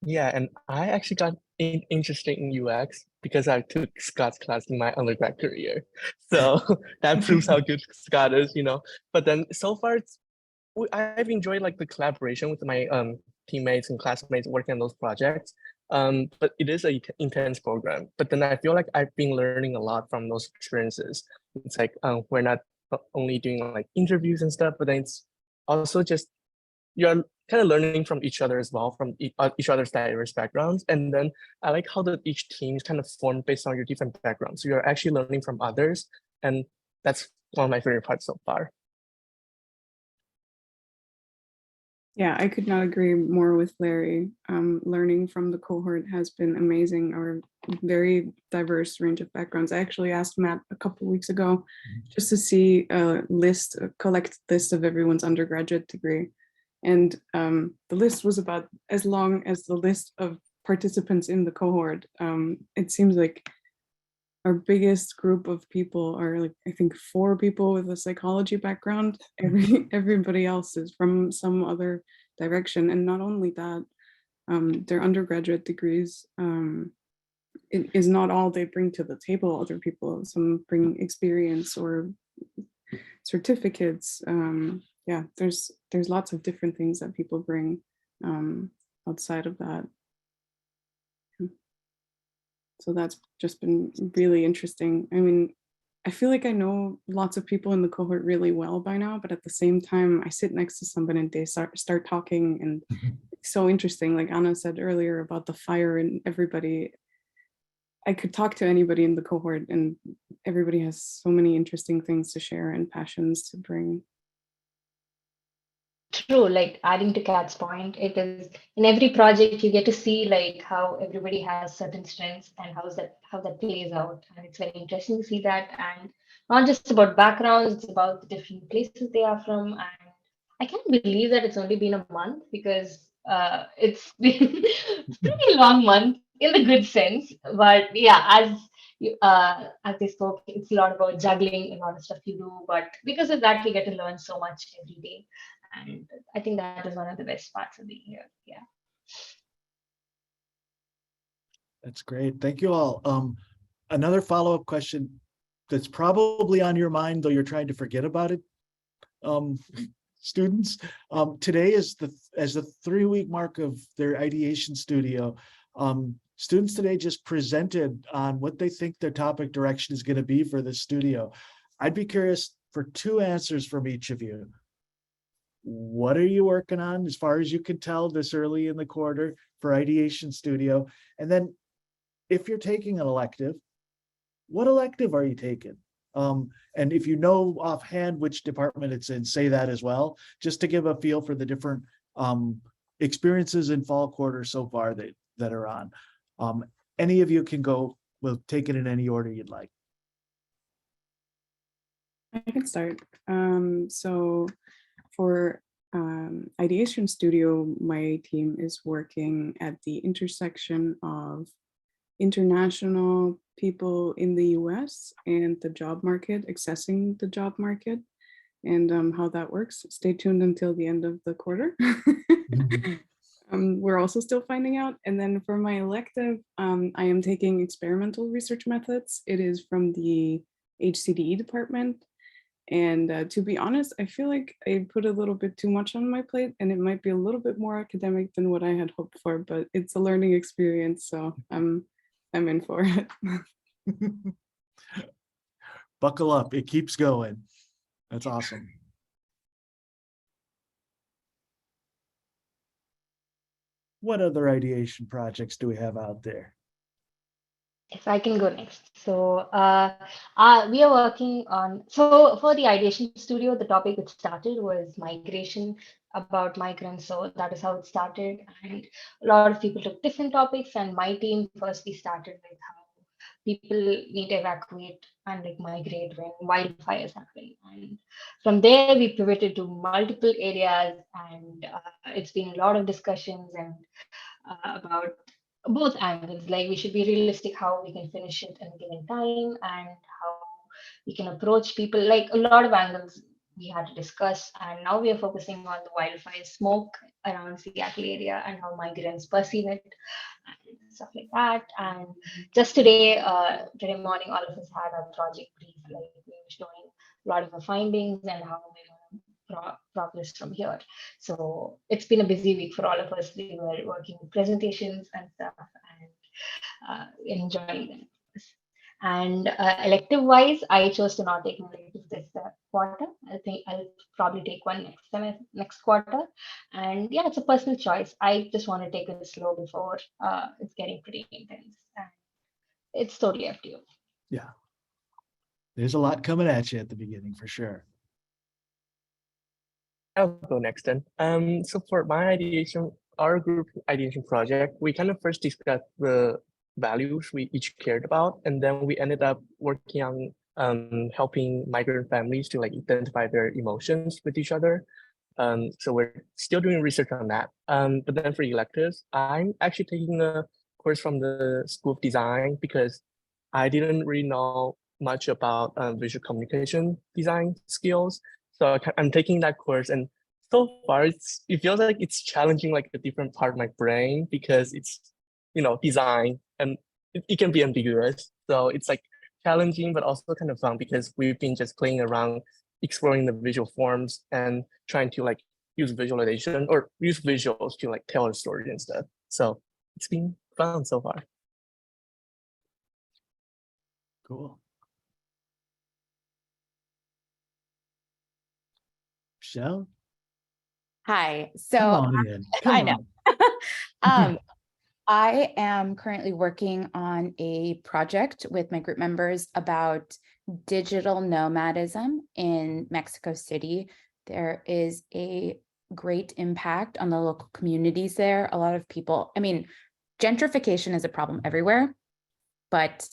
Yeah, and I actually got interested in UX because I took Scott's class in my undergrad career. So that proves how good Scott is, you know. But then so far, I've enjoyed like the collaboration with my teammates and classmates working on those projects. But it is an intense program. But then I feel like I've been learning a lot from those experiences. It's like we're not only doing like interviews and stuff, but then it's also just you're kind of learning from each other as well, from each other's diverse backgrounds. And then I like how each team is kind of formed based on your different backgrounds. So you're actually learning from others. And that's one of my favorite parts so far. Yeah, I could not agree more with Larry. Learning from the cohort has been amazing, our very diverse range of backgrounds. I actually asked Matt a couple of weeks ago just to see a collect list of everyone's undergraduate degree. And the list was about as long as the list of participants in the cohort. It seems like our biggest group of people are like, I think 4 people with a psychology background. Everybody else is from some other direction. And not only that, their undergraduate degrees, it is not all they bring to the table. Other people, some bring experience or certificates. Yeah, there's lots of different things that people bring outside of that. So that's just been really interesting. I mean, I feel like I know lots of people in the cohort really well by now, but at the same time, I sit next to somebody and they start talking, and it's so interesting. Like Anna said earlier about the fire and everybody, I could talk to anybody in the cohort and everybody has so many interesting things to share and passions to bring. True, like adding to Kat's point, it is in every project you get to see like how everybody has certain strengths and how that plays out. And it's very interesting to see that. And not just about backgrounds, it's about the different places they are from. And I can't believe that it's only been a month because it's been a pretty long month in the good sense. But yeah, as they spoke, it's a lot about juggling a lot of stuff you do. But because of that, we get to learn so much every day. And I think that is one of the best parts of the year. Yeah. That's great. Thank you all. Another follow-up question that's probably on your mind, though you're trying to forget about it. Students, today is the 3-week mark of their ideation studio. Students today just presented on what they think their topic direction is going to be for this studio. I'd be curious for 2 answers from each of you. What are you working on as far as you can tell this early in the quarter for ideation studio? And then if you're taking an elective, what elective are you taking? And if you know offhand which department it's in, say that as well, just to give a feel for the different experiences in fall quarter so far that are on. Any of you can go, we'll take it in any order you'd like. I can start. So for Ideation Studio, my team is working at the intersection of international people in the US and the job market, accessing the job market, and how that works. Stay tuned until the end of the quarter. We're also still finding out. And then for my elective, I am taking experimental research methods. It is from the HCDE department. And to be honest, I feel like I put a little bit too much on my plate and it might be a little bit more academic than what I had hoped for, but it's a learning experience. So I'm in for it. Buckle up, it keeps going. That's awesome. What other ideation projects do we have out there? If I can go next. So we are working on, so for the ideation studio, the topic that started was migration, about migrants. So that is how it started. And a lot of people took different topics, and my team firstly started with how people need to evacuate and like migrate when wildfires happen. And from there, we pivoted to multiple areas, and it's been a lot of discussions and about both angles. Like we should be realistic how we can finish it in a given time, and how we can approach people. Like a lot of angles we had to discuss, and now we are focusing on the wildfire smoke around Seattle area and how migrants perceive it and stuff like that. And just today morning, all of us had our project brief. Like we were showing a lot of the findings and how we're going to progress from here. So it's been a busy week for all of us. We were working with presentations and stuff and enjoying them. And elective wise, I chose to not take an elective this quarter. I think I'll probably take one next quarter. And yeah, it's a personal choice. I just want to take it slow before it's getting pretty intense. And it's totally up to you. Yeah. There's a lot coming at you at the beginning for sure. I'll go next then. So for my ideation, our group ideation project, we kind of first discussed the values we each cared about, and then we ended up working on helping migrant families to like identify their emotions with each other. So we're still doing research on that. But then for electives, I'm actually taking a course from the School of Design because I didn't really know much about visual communication design skills. So I'm taking that course, and so far it feels like it's challenging like a different part of my brain because it's, you know, design and it can be ambiguous. So it's like challenging, but also kind of fun because we've been just playing around, exploring the visual forms and trying to like use visualization or use visuals to like tell a story and stuff. So it's been fun so far. Cool. Michelle, Hi. come So on in. Come I know. on. I am currently working on a project with my group members about digital nomadism in Mexico City. There is a great impact on the local communities there. A lot of people, I mean, gentrification is a problem everywhere, but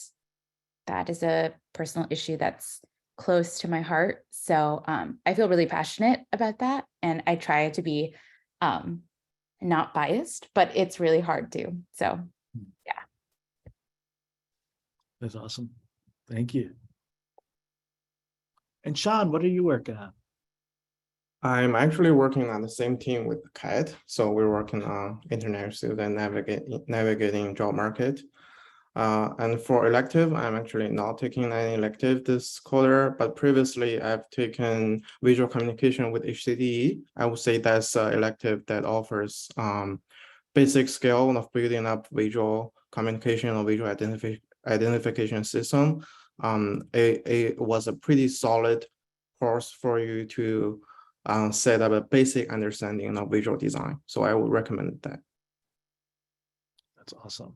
that is a personal issue that's close to my heart. So I feel really passionate about that. And I try to be not biased, but it's really hard to. So yeah. That's awesome. Thank you. And Sean, what are you working on? I'm actually working on the same team with Kat. So we're working on international student navigating job market. And for elective, I'm actually not taking any elective this quarter, but previously I've taken visual communication with HCDE. I would say that's an elective that offers basic skill of building up visual communication or visual identification system. It was a pretty solid course for you to set up a basic understanding of visual design. So I would recommend that. That's awesome.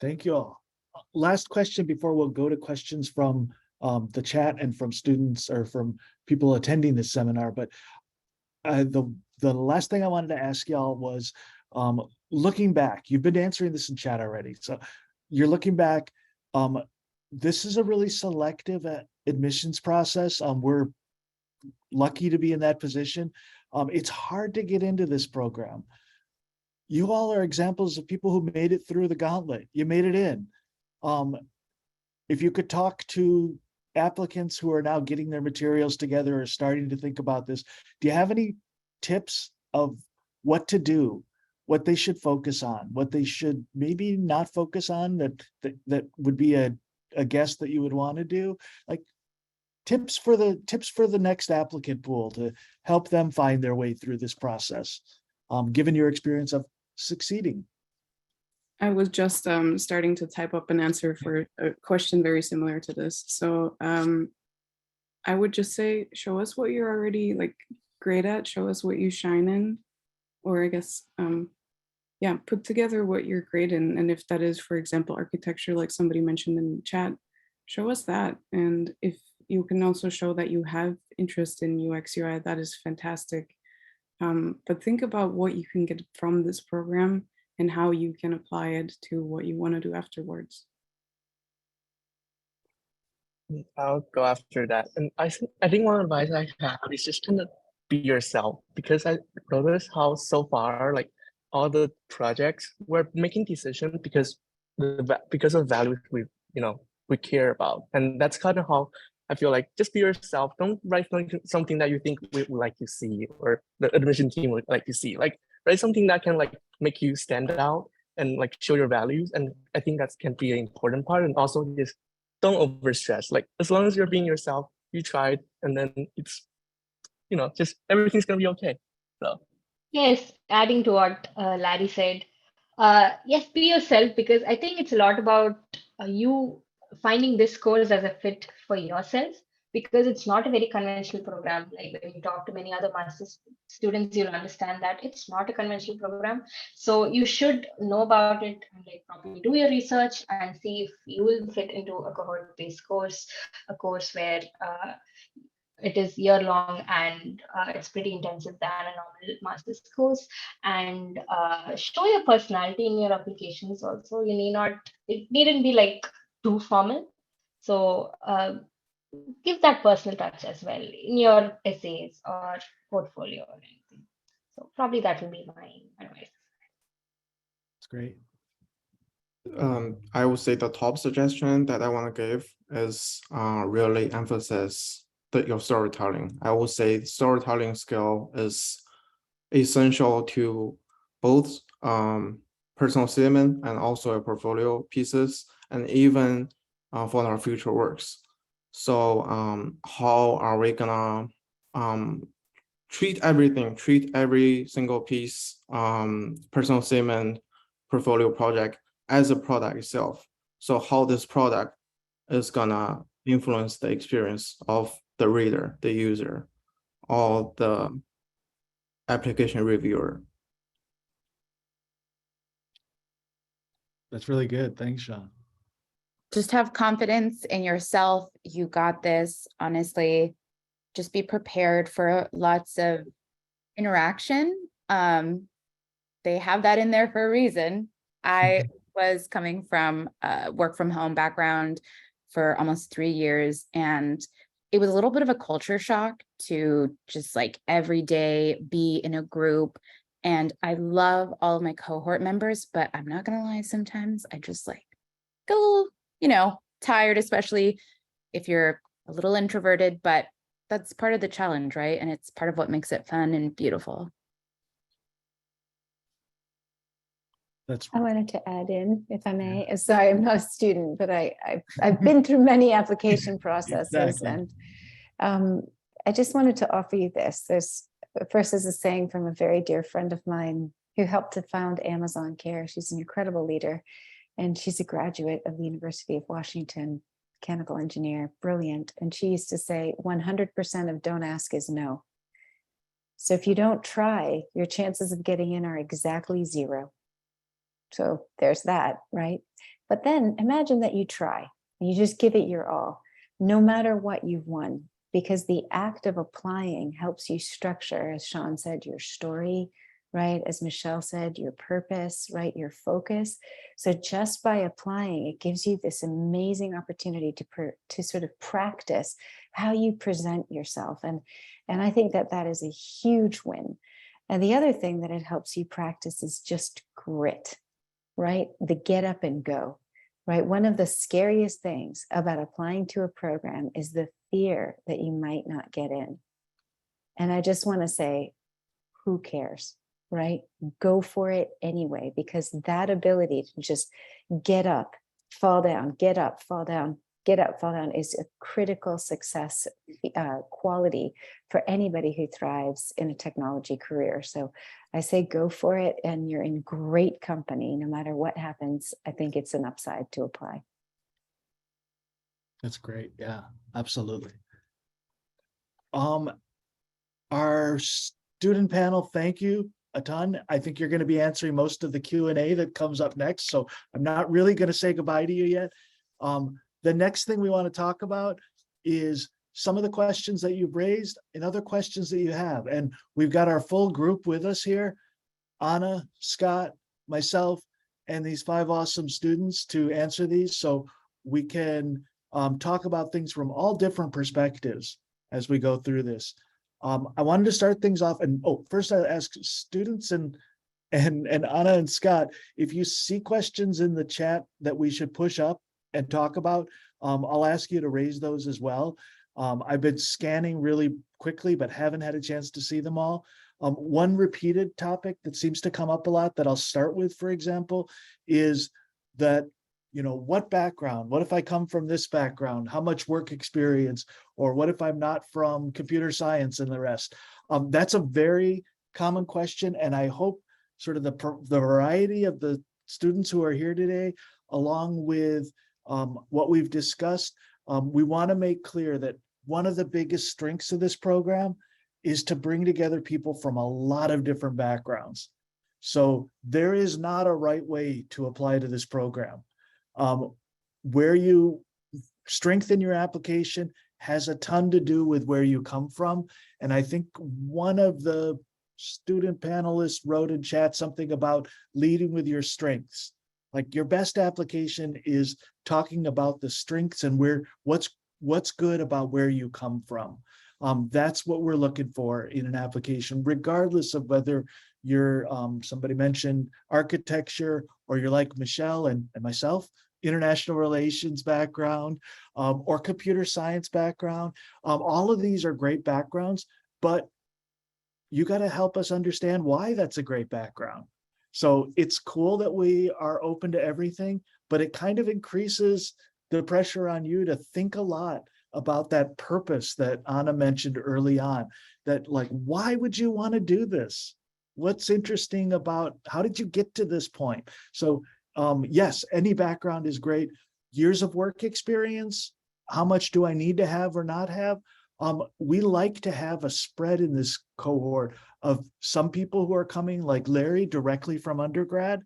Thank you all. Last question before we'll go to questions from the chat and from students or from people attending this seminar. But the last thing I wanted to ask y'all was looking back. You've been answering this in chat already. So you're looking back. This is a really selective admissions process. We're lucky to be in that position. It's hard to get into this program. You all are examples of people who made it through the gauntlet. You made it in. If you could talk to applicants who are now getting their materials together or starting to think about this, do you have any tips of what to do, what they should focus on, what they should maybe not focus on that would be a guess that you would want to do? Like tips for the next applicant pool to help them find their way through this process, given your experience of succeeding. I was just starting to type up an answer for a question very similar to this. So I would just say, show us what you're already like great at, show us what you shine in, or I guess, yeah, put together what you're great in. And if that is, for example, architecture, like somebody mentioned in the chat, show us that. And if you can also show that you have interest in UX UI, that is fantastic. But think about what you can get from this program and how you can apply it to what you want to do afterwards. I'll go after that. And I think one advice I have is just kind of be yourself, because I noticed how so far, like all the projects, we're making decisions because of values we care about. And that's kind of how I feel like just be yourself. Don't write something that you think we would like to see or the admission team would like to see. Like write something that can like make you stand out and like show your values. And I think that can be an important part. And also just don't overstress. Like as long as you're being yourself, you tried, and then it's just everything's gonna be okay. So Yes, adding to what Larry said, yes, be yourself, because I think it's a lot about you finding this course as a fit for yourself, because it's not a very conventional program. Like when you talk to many other master's students, you'll understand that it's not a conventional program. So you should know about it and like probably do your research and see if you will fit into a cohort-based course, a course where it is year long and it's pretty intensive than a normal master's course. And show your personality in your applications also. It needn't be like too formal. So give that personal touch as well in your essays or portfolio or anything. So probably that will be my advice. That's great. I would say the top suggestion that I want to give is really emphasize your storytelling. I would say storytelling skill is essential to both personal statement and also a portfolio pieces, and even for our future works. So how are we gonna treat every single piece, personal statement, portfolio project as a product itself? So how this product is gonna influence the experience of the reader, the user, all the application reviewer. That's really good. Thanks, Sean. Just have confidence in yourself. You got this. Honestly, just be prepared for lots of interaction. They have that in there for a reason. I was coming from a work from home background for almost 3 years, and it was a little bit of a culture shock to just like every day be in a group. And I love all of my cohort members, but I'm not gonna lie, sometimes I just like get a little, tired, especially if you're a little introverted, but that's part of the challenge, right? And it's part of what makes it fun and beautiful. That's I wanted to add in, if I may. Sorry, I'm not a student, but I've been through many application processes, Exactly. and I just wanted to offer you this. First is a saying from a very dear friend of mine who helped to found Amazon Care. She's an incredible leader, and she's a graduate of the University of Washington, mechanical engineer, brilliant. And she used to say, 100% of don't ask is no. So if you don't try, your chances of getting in are exactly 0. So there's that, right? But then imagine that you try, and you just give it your all, no matter what you've won, because the act of applying helps you structure, as Sean said, your story, right? As Michelle said, your purpose, right? Your focus. So just by applying, it gives you this amazing opportunity to sort of practice how you present yourself. And I think that is a huge win. And the other thing that it helps you practice is just grit, right? The get up and go, right? One of the scariest things about applying to a program is the fear that you might not get in. And I just want to say, who cares, right? Go for it anyway, because that ability to just get up, fall down, get up, fall down, get up, fall down is a critical success quality for anybody who thrives in a technology career. So I say go for it, and you're in great company. No matter what happens, I think it's an upside to apply. That's great. Yeah, absolutely. Our student panel, thank you a ton. I think you're going to be answering most of the Q&A that comes up next. So I'm not really going to say goodbye to you yet. The next thing we want to talk about is some of the questions that you've raised and other questions that you have. And we've got our full group with us here, Anna, Scott, myself, and these 5 awesome students to answer these. So we can talk about things from all different perspectives as we go through this. I wanted to start things off, and first I ask students and Anna and Scott, if you see questions in the chat that we should push up and talk about, I'll ask you to raise those as well. I've been scanning really quickly, but haven't had a chance to see them all. One repeated topic that seems to come up a lot that I'll start with, for example, is that, what background? What if I come from this background? How much work experience? Or what if I'm not from computer science and the rest? That's a very common question. And I hope sort of the variety of the students who are here today, along with what we've discussed, we want to make clear that one of the biggest strengths of this program is to bring together people from a lot of different backgrounds. So there is not a right way to apply to this program. Where you strengthen your application has a ton to do with where you come from. And I think one of the student panelists wrote in chat something about leading with your strengths. Like your best application is talking about the strengths and what's good about where you come from. That's what we're looking for in an application, regardless of whether you're, somebody mentioned architecture, or you're like Michelle and myself, international relations background, or computer science background. All of these are great backgrounds, but you got to help us understand why that's a great background. So it's cool that we are open to everything, but it kind of increases the pressure on you to think a lot about that purpose that Anna mentioned early on, that like, why would you want to do this? What's interesting about, how did you get to this point? So yes, any background is great. Years of work experience, how much do I need to have or not have? We like to have a spread in this cohort of some people who are coming, like Larry, directly from undergrad,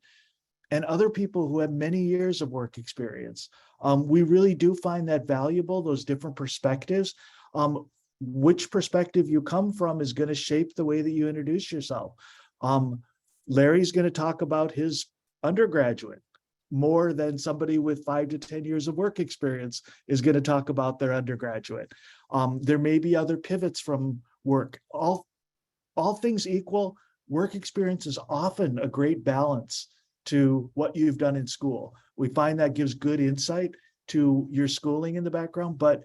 and other people who have many years of work experience. We really do find that valuable, those different perspectives. Which perspective you come from is going to shape the way that you introduce yourself. Larry's going to talk about his undergraduate more than somebody with 5 to 10 years of work experience is going to talk about their undergraduate. There may be other pivots from work. All things equal, work experience is often a great balance to what you've done in school. We find that gives good insight to your schooling in the background, but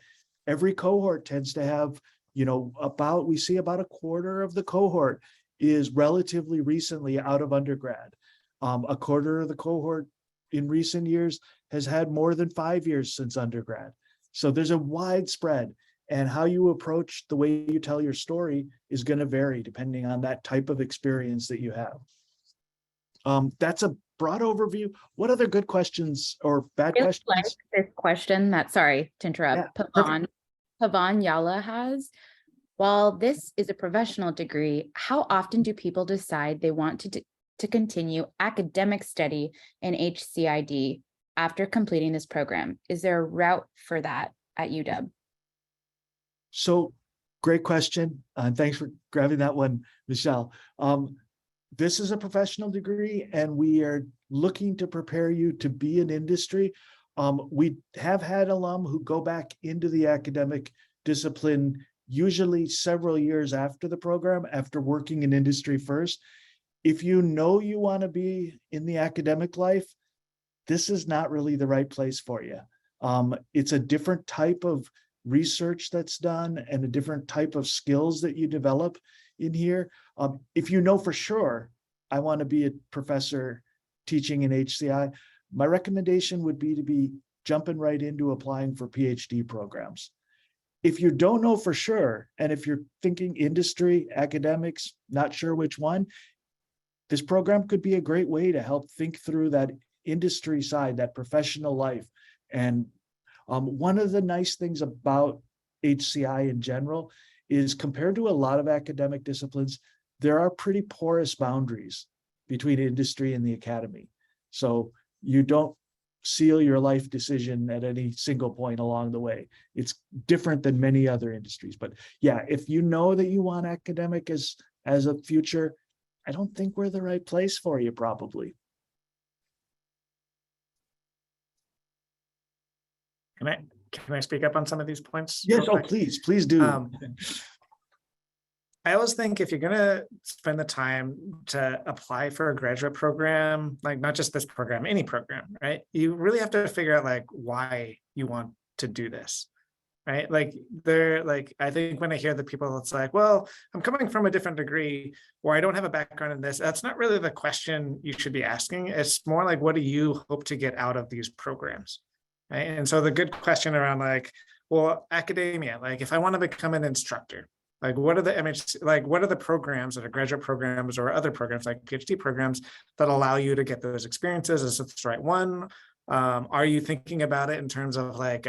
every cohort tends to have, we see about a quarter of the cohort is relatively recently out of undergrad. A quarter of the cohort in recent years has had more than 5 years since undergrad. So there's a wide spread, and how you approach the way you tell your story is going to vary depending on that type of experience that you have. That's a broad overview. What other good questions or bad Really questions? like this question that, sorry to interrupt, perfect. Pavan Yala has. While this is a professional degree, how often do people decide they want to continue academic study in HCI+D after completing this program? Is there a route for that at UW? So great question. Thanks for grabbing that one, Michelle. This is a professional degree, and we are looking to prepare you to be in industry. We have had alum who go back into the academic discipline, usually several years after the program, after working in industry first. If you know you want to be in the academic life, this is not really the right place for you. It's a different type of research that's done and a different type of skills that you develop in here. If you know for sure, I want to be a professor teaching in HCI, my recommendation would be to be jumping right into applying for PhD programs. If you don't know for sure, and if you're thinking industry, academics, not sure which one, this program could be a great way to help think through that industry side, that professional life. And one of the nice things about HCI in general is, compared to a lot of academic disciplines, there are pretty porous boundaries between industry and the academy. So you don't seal your life decision at any single point along the way. It's different than many other industries. But yeah, if you know that you want academic as a future, I don't think we're the right place for you, probably. Can I speak up on some of these points? Yes, real oh, quick? please do. I always think if you're going to spend the time to apply for a graduate program, like not just this program, any program, right? You really have to figure out like why you want to do this, right? I think when I hear the people, it's like, well, I'm coming from a different degree, or I don't have a background in this. That's not really the question you should be asking. It's more like, what do you hope to get out of these programs? Right? And so the good question around like, well, academia, like if I want to become an instructor, like what are the what are the programs that are graduate programs or other programs like PhD programs that allow you to get those experiences? Is it the right one? Are you thinking about it in terms of like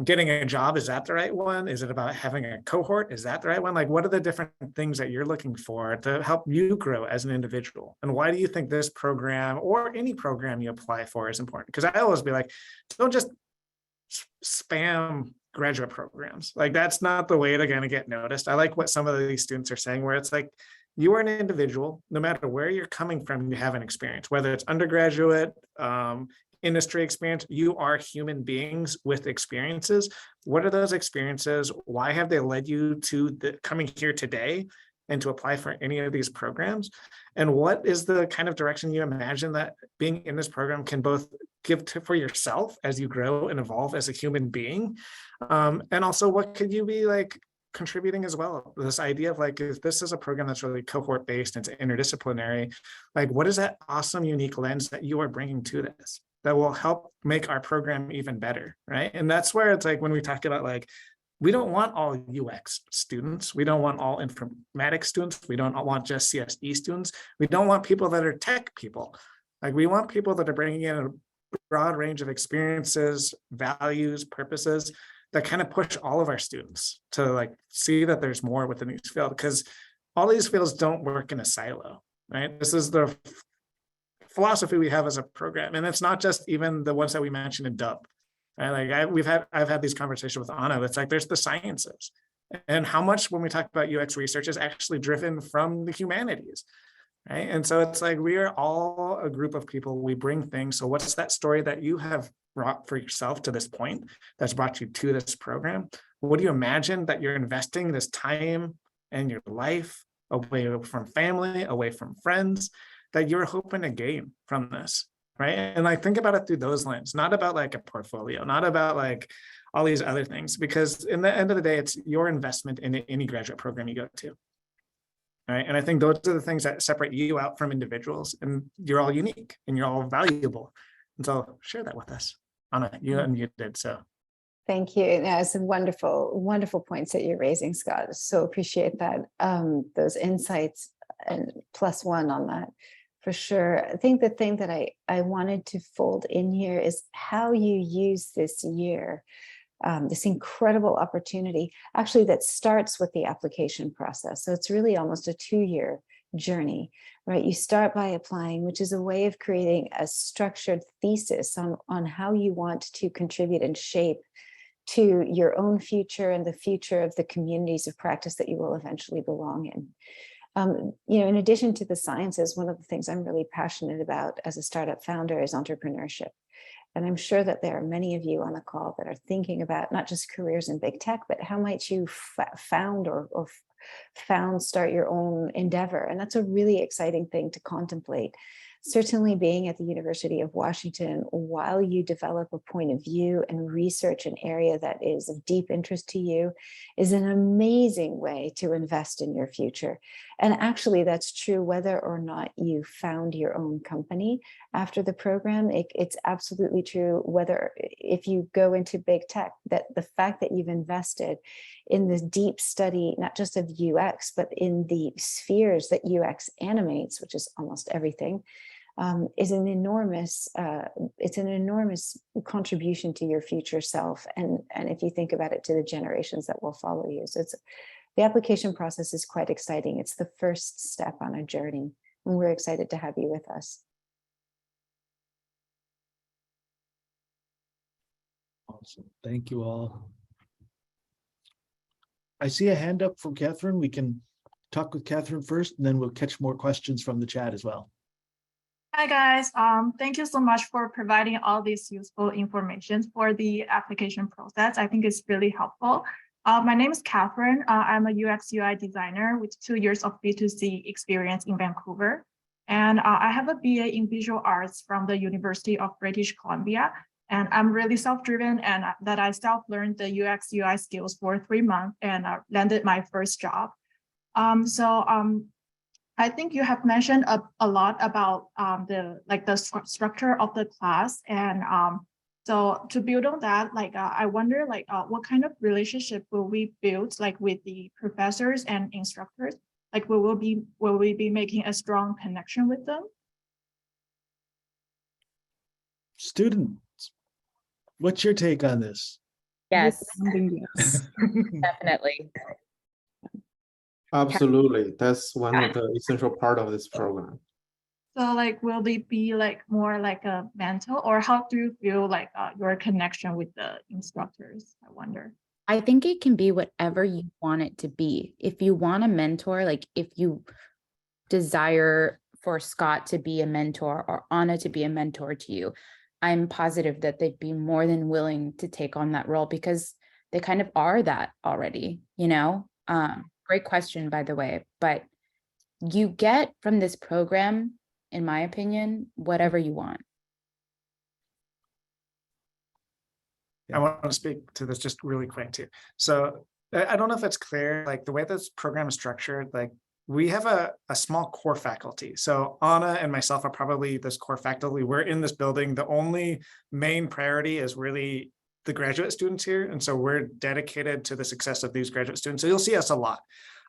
getting a job? Is that the right one? Is it about having a cohort? Is that the right one? Like, what are the different things that you're looking for to help you grow as an individual? And why do you think this program or any program you apply for is important? Because I always be like, don't just spam graduate programs. Like, that's not the way they're going to get noticed. I like what some of these students are saying, where it's like, you are an individual, no matter where you're coming from, you have an experience, whether it's undergraduate, industry experience, you are human beings with experiences. What are those experiences? Why have they led you to coming here today and to apply for any of these programs? And what is the kind of direction you imagine that being in this program can both give for yourself as you grow and evolve as a human being? And also, what could you be like contributing as well? This idea of like, if this is a program that's really cohort based, it's interdisciplinary, like what is that awesome, unique lens that you are bringing to this that will help make our program even better, right? And that's where it's like, when we talk about like, we don't want all UX students. We don't want all informatics students. We don't want just CSE students. We don't want people that are tech people. Like, we want people that are bringing in a broad range of experiences, values, purposes that kind of push all of our students to like see that there's more within these fields, because all these fields don't work in a silo, right? This is the philosophy we have as a program. And it's not just even the ones that we mentioned in Dub. Right? Like I've had these conversations with Anna. It's like there's the sciences, and how much when we talk about UX research is actually driven from the humanities, right? And so it's like we are all a group of people. We bring things. So what's that story that you have brought for yourself to this point that's brought you to this program? What do you imagine that you're investing this time and your life away from family, away from friends, that you're hoping to gain from this? Right. And like, think about it through those lenses, not about like a portfolio, not about like all these other things, because in the end of the day, it's your investment in any graduate program you go to. Right. And I think those are the things that separate you out from individuals, and you're all unique and you're all valuable. And so share that with us. Anna, you did so. Thank you. That's wonderful, wonderful points that you're raising, Scott. So appreciate that. Those insights and +1 on that. For sure. I think the thing that I wanted to fold in here is how you use this year, this incredible opportunity, actually that starts with the application process. So it's really almost a 2-year journey, right? You start by applying, which is a way of creating a structured thesis on how you want to contribute and shape to your own future and the future of the communities of practice that you will eventually belong in. In addition to the sciences, one of the things I'm really passionate about as a startup founder is entrepreneurship. And I'm sure that there are many of you on the call that are thinking about not just careers in big tech, but how might you start your own endeavor? And that's a really exciting thing to contemplate. Certainly being at the University of Washington while you develop a point of view and research an area that is of deep interest to you is an amazing way to invest in your future. And actually that's true whether or not you found your own company after the program. It's absolutely true whether if you go into big tech, that the fact that you've invested in this deep study, not just of UX, but in the spheres that UX animates, which is almost everything, is an enormous, it's an enormous contribution to your future self. And if you think about it, to the generations that will follow you. So the application process is quite exciting. It's the first step on a journey, and we're excited to have you with us. Awesome. Thank you all. I see a hand up from Catherine. We can talk with Catherine first, and then we'll catch more questions from the chat as well. Hi guys, thank you so much for providing all this useful information for the application process. I think it's really helpful. My name is Catherine. I'm a UX UI designer with 2 years of B2C experience in Vancouver. And I have a BA in visual arts from the University of British Columbia. And I'm really self-driven, and that I self-learned the UX UI skills for 3 months and landed my first job. I think you have mentioned a lot about the structure of the class, and so to build on that, I wonder what kind of relationship will we build with the professors and instructors? Will we be making a strong connection with them? Students, what's your take on this? Yes, Yes. definitely. Absolutely. That's one of the essential part of this program. So will they be more like a mentor, or how do you feel your connection with the instructors? I wonder. I think it can be whatever you want it to be. If you want a mentor, if you desire for Scott to be a mentor or Anna to be a mentor to you, I'm positive that they'd be more than willing to take on that role, because they kind of are that already, Great question, by the way, but you get from this program, in my opinion, whatever you want. I want to speak to this just really quick too. So I don't know if it's clear, the way this program is structured, we have a small core faculty. So Anna and myself are probably this core faculty. We're in this building. The only main priority is really the graduate students here. And so we're dedicated to the success of these graduate students. So you'll see us a lot.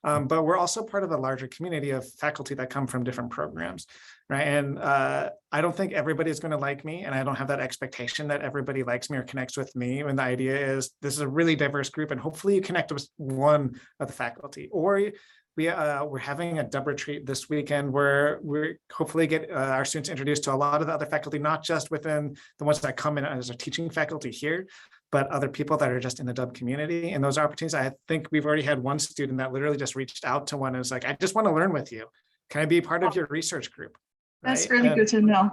But we're also part of a larger community of faculty that come from different programs, right? And I don't think everybody's going to like me, and I don't have that expectation that everybody likes me or connects with me. And the idea is this is a really diverse group, and hopefully you connect with one of the faculty. Or we're having a dub retreat this weekend where we're hopefully get our students introduced to a lot of the other faculty, not just within the ones that come in as a teaching faculty here, but other people that are just in the dub community. And those opportunities, I think we've already had one student that literally just reached out to one and was like, I just want to learn with you. Can I be part of your research group? That's Right? really good to know.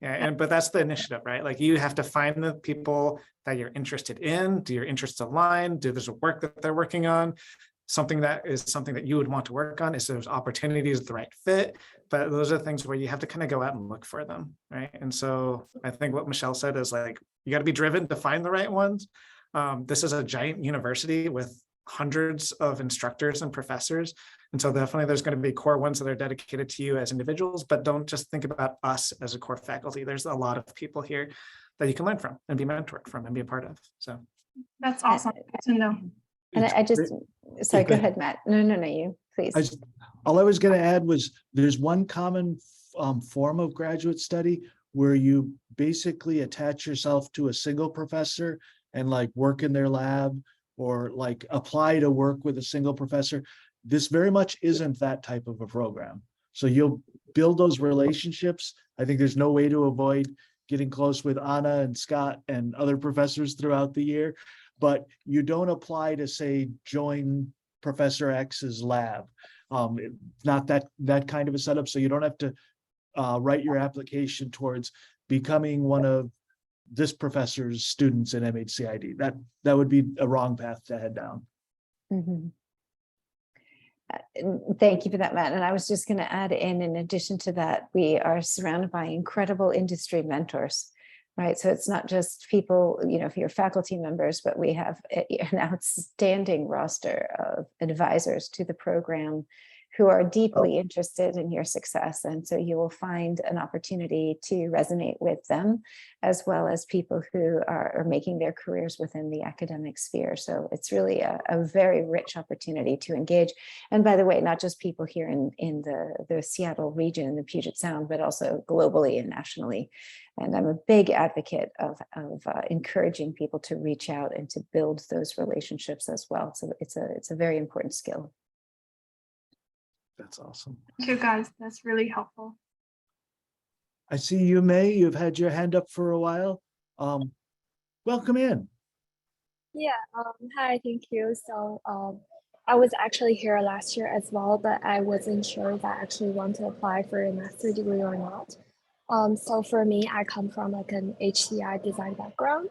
Yeah, but that's the initiative, right? Like you have to find the people that you're interested in. Do your interests align? Do there's work that they're working on? Something that you would want to work on. Is there's opportunities, the right fit? But those are things where you have to kind of go out and look for them, right? And so I think what Michelle said is like, you got to be driven to find the right ones. This is a giant university with hundreds of instructors and professors. And so definitely there's going to be core ones that are dedicated to you as individuals, but don't just think about us as a core faculty. There's a lot of people here that you can learn from and be mentored from and be a part of. So that's awesome. Good to know. And I just, sorry, Yeah, go ahead, Matt. No, you, please. All I was going to add was there's one common form of graduate study where you basically attach yourself to a single professor and like work in their lab or like apply to work with a single professor. This very much isn't that type of a program. So you'll build those relationships. I think there's no way to avoid getting close with Anna and Scott and other professors throughout the year, but you don't apply to say, join Professor X's lab. Not that kind of a setup. So you don't have to write your application towards becoming one of this professor's students in MHCI+D. That would be a wrong path to head down. Mhm. Thank you for that, Matt. And I was just going to add in addition to that, we are surrounded by incredible industry mentors, right? So it's not just people, for your faculty members, but we have an outstanding roster of advisors to the program who are deeply interested in your success. And so you will find an opportunity to resonate with them, as well as people who are making their careers within the academic sphere. So it's really a very rich opportunity to engage. And by the way, not just people here in the Seattle region, in the Puget Sound, but also globally and nationally. And I'm a big advocate of encouraging people to reach out and to build those relationships as well. So it's a very important skill. That's awesome. Thank you guys. That's really helpful. I see you, May. You've had your hand up for a while. Welcome in. Yeah, hi, thank you. So I was actually here last year as well, but I wasn't sure if I actually want to apply for a master's degree or not. So for me, I come from like an HCI design background.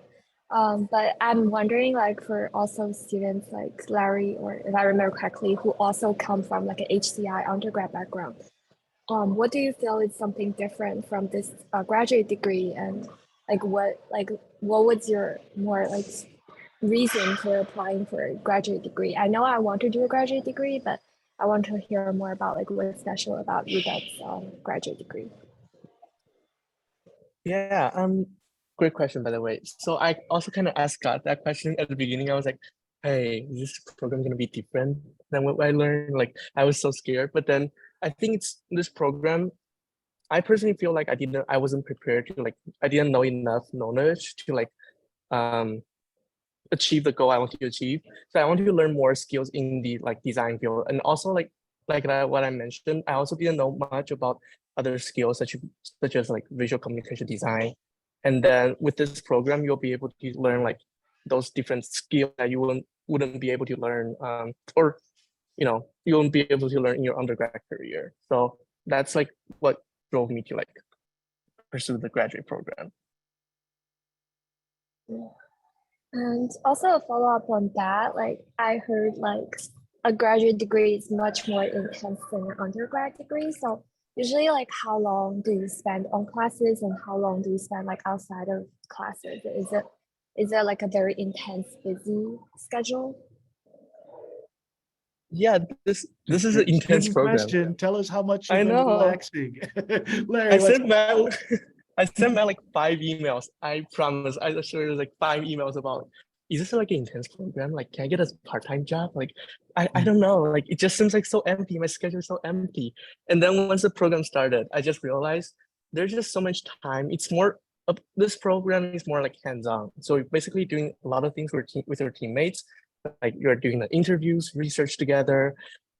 But I'm wondering, like, for also students like Larry, or if I remember correctly, who also come from like an HCI undergrad background, what do you feel is something different from this graduate degree, and what was your more like reason for applying for a graduate degree? I know I want to do a graduate degree, but I want to hear more about like what's special about UW's graduate degree. Yeah, great question, by the way. So I also kind of asked Scott that question at the beginning. I was like, hey, is this program going to be different than what I learned? Like, I was so scared. But then I think it's this program, I personally feel like I wasn't prepared to, like, I didn't know enough knowledge to like achieve the goal I want to achieve. So I wanted to learn more skills in the like design field. And also like what I mentioned, I also didn't know much about other skills such as like visual communication design. And then with this program, you'll be able to learn like those different skills that you wouldn't be able to learn, or you won't be able to learn in your undergrad career. So that's like what drove me to like pursue the graduate program. And also a follow-up on that, like I heard like a graduate degree is much more intense than an undergrad degree. So usually, like, how long do you spend on classes and how long do you spend like outside of classes? Is it like a very intense, busy schedule? Yeah, this is an intense Good program. question. Tell us how much I you've been know. relaxing. Larry, I what's sent Matt like 5 emails. I promise. I assure you, like 5 emails about is this like an intense program? Like, can I get a part-time job? Like, I don't know. Like, it just seems like so empty. My schedule is so empty. And then once the program started, I just realized there's just so much time. It's more this program is more like hands-on. So you're basically doing a lot of things with your teammates. Like you're doing the interviews, research together.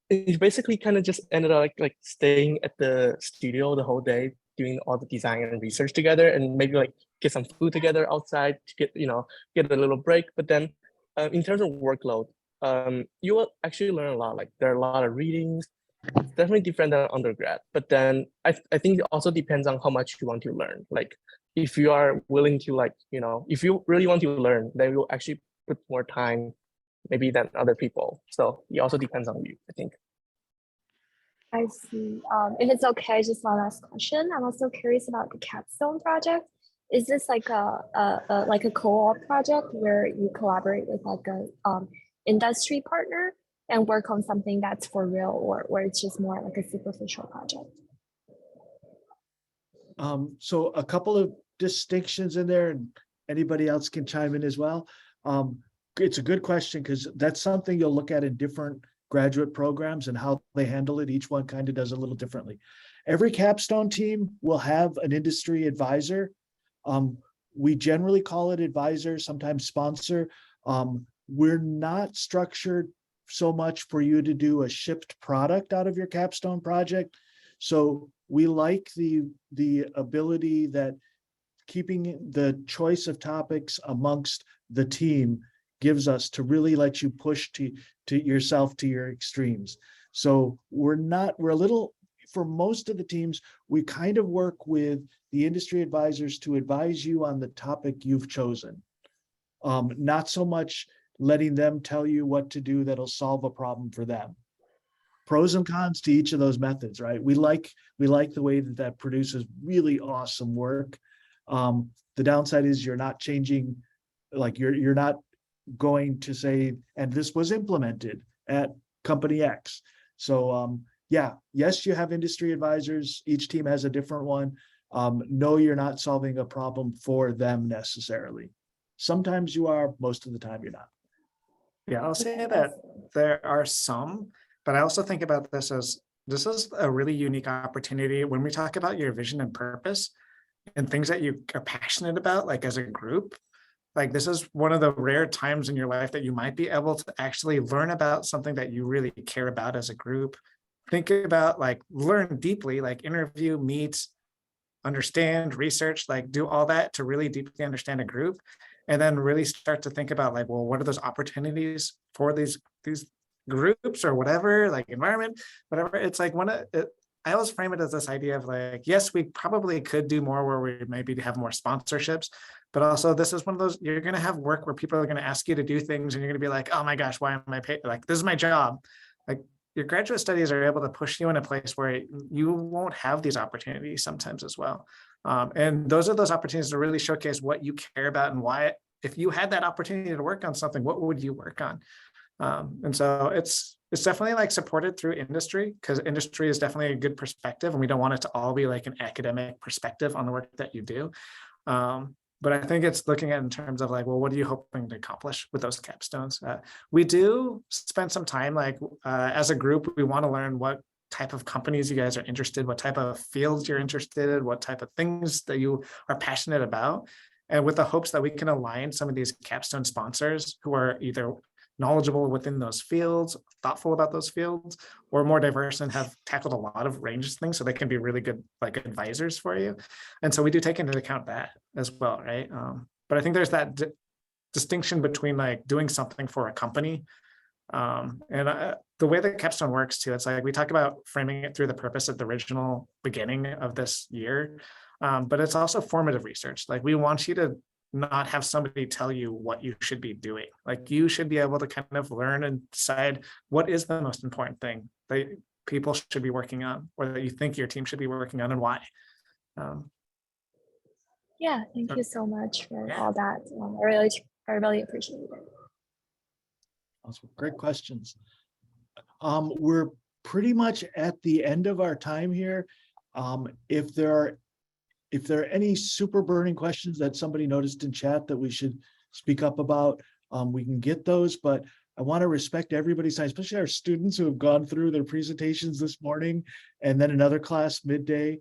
You basically kind of just ended up like staying at the studio the whole day, doing all the design and research together, and maybe like get some food together outside to get a little break. But then in terms of workload, you will actually learn a lot. Like there are a lot of readings. It's definitely different than undergrad. But then I think it also depends on how much you want to learn. Like if you are willing to if you really want to learn, then you'll actually put more time maybe than other people. So it also depends on you, I think. I see. If it's okay, just one last question. I'm also curious about the capstone project. Is this like a co-op project where you collaborate with like a industry partner and work on something that's for real, or it's just more like a superficial project? So a couple of distinctions in there, and anybody else can chime in as well. It's a good question because that's something you'll look at in different graduate programs and how they handle it. Each one kind of does a little differently. Every capstone team will have an industry advisor. We generally call it advisor, sometimes sponsor. We're not structured so much for you to do a shipped product out of your capstone project. So we like the ability that keeping the choice of topics amongst the team gives us to really let you push to yourself to your extremes. So we're a little, for most of the teams, we kind of work with the industry advisors to advise you on the topic you've chosen. Not so much letting them tell you what to do that'll solve a problem for them. Pros and cons to each of those methods, right? We like the way that produces really awesome work. The downside is you're not changing, like you're not going to say, and this was implemented at company X. So yes, you have industry advisors. Each team has a different one. No, you're not solving a problem for them necessarily. Sometimes you are, most of the time you're not. Yeah, I'll say that there are some, but I also think about this as this is a really unique opportunity when we talk about your vision and purpose and things that you are passionate about, like as a group. Like this is one of the rare times in your life that you might be able to actually learn about something that you really care about as a group. Think about like learn deeply, like interview, meet, understand, research, like do all that to really deeply understand a group. And then really start to think about like, well, what are those opportunities for these groups or whatever, like environment, whatever. It's like I always frame it as this idea of like, yes, we probably could do more where we maybe have more sponsorships, but also this is one of those, you're going to have work where people are going to ask you to do things and you're going to be like, oh my gosh, why am I paid? Like, this is my job. Like your graduate studies are able to push you in a place where you won't have these opportunities sometimes as well. And those are those opportunities to really showcase what you care about and why, if you had that opportunity to work on something, what would you work on? And so it's definitely like supported through industry, because industry is definitely a good perspective and we don't want it to all be like an academic perspective on the work that you do. But I think it's looking at in terms of like, well, what are you hoping to accomplish with those capstones? We do spend some time like as a group, we want to learn what type of companies you guys are interested, what type of fields you're interested in, what type of things that you are passionate about. And with the hopes that we can align some of these capstone sponsors who are either knowledgeable within those fields, thoughtful about those fields, or more diverse and have tackled a lot of range of things, so they can be really good like advisors for you. And so we do take into account that as well, right? But I think there's that distinction between like doing something for a company and the way that capstone works too. It's like we talk about framing it through the purpose at the original beginning of this year, but it's also formative research. Like we want you to not have somebody tell you what you should be doing. Like you should be able to kind of learn and decide what is the most important thing that people should be working on, or that you think your team should be working on, and why. Yeah, thank you so much for all that. I really appreciate it. Awesome. Great questions. We're pretty much at the end of our time here. If there are any super burning questions that somebody noticed in chat that we should speak up about, we can get those, but I want to respect everybody's time, especially our students who have gone through their presentations this morning and then another class midday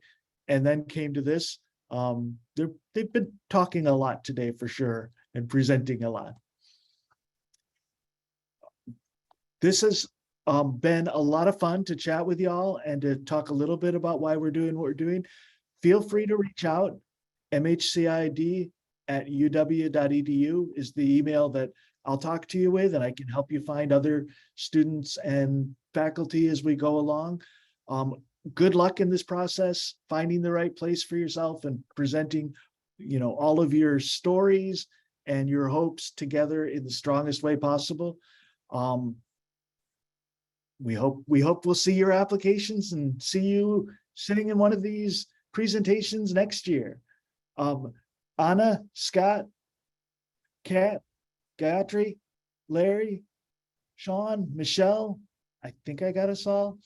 and then came to this. They've been talking a lot today for sure and presenting a lot. This has been a lot of fun to chat with y'all and to talk a little bit about why we're doing what we're doing. Feel free to reach out. MHCID@uw.edu is the email that I'll talk to you with, and I can help you find other students and faculty as we go along. Good luck in this process, finding the right place for yourself and presenting, all of your stories and your hopes together in the strongest way possible. We hope we'll see your applications and see you sitting in one of these presentations next year. Anna, Scott, Kat, Gayatri, Larry, Sean, Michelle, I think I got us all.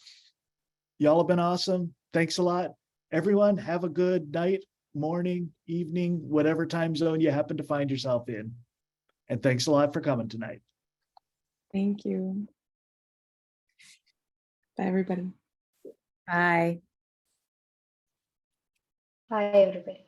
Y'all have been awesome. Thanks a lot. Everyone, have a good night, morning, evening, whatever time zone you happen to find yourself in. And thanks a lot for coming tonight. Thank you. Bye, everybody. Bye. Bye, everybody.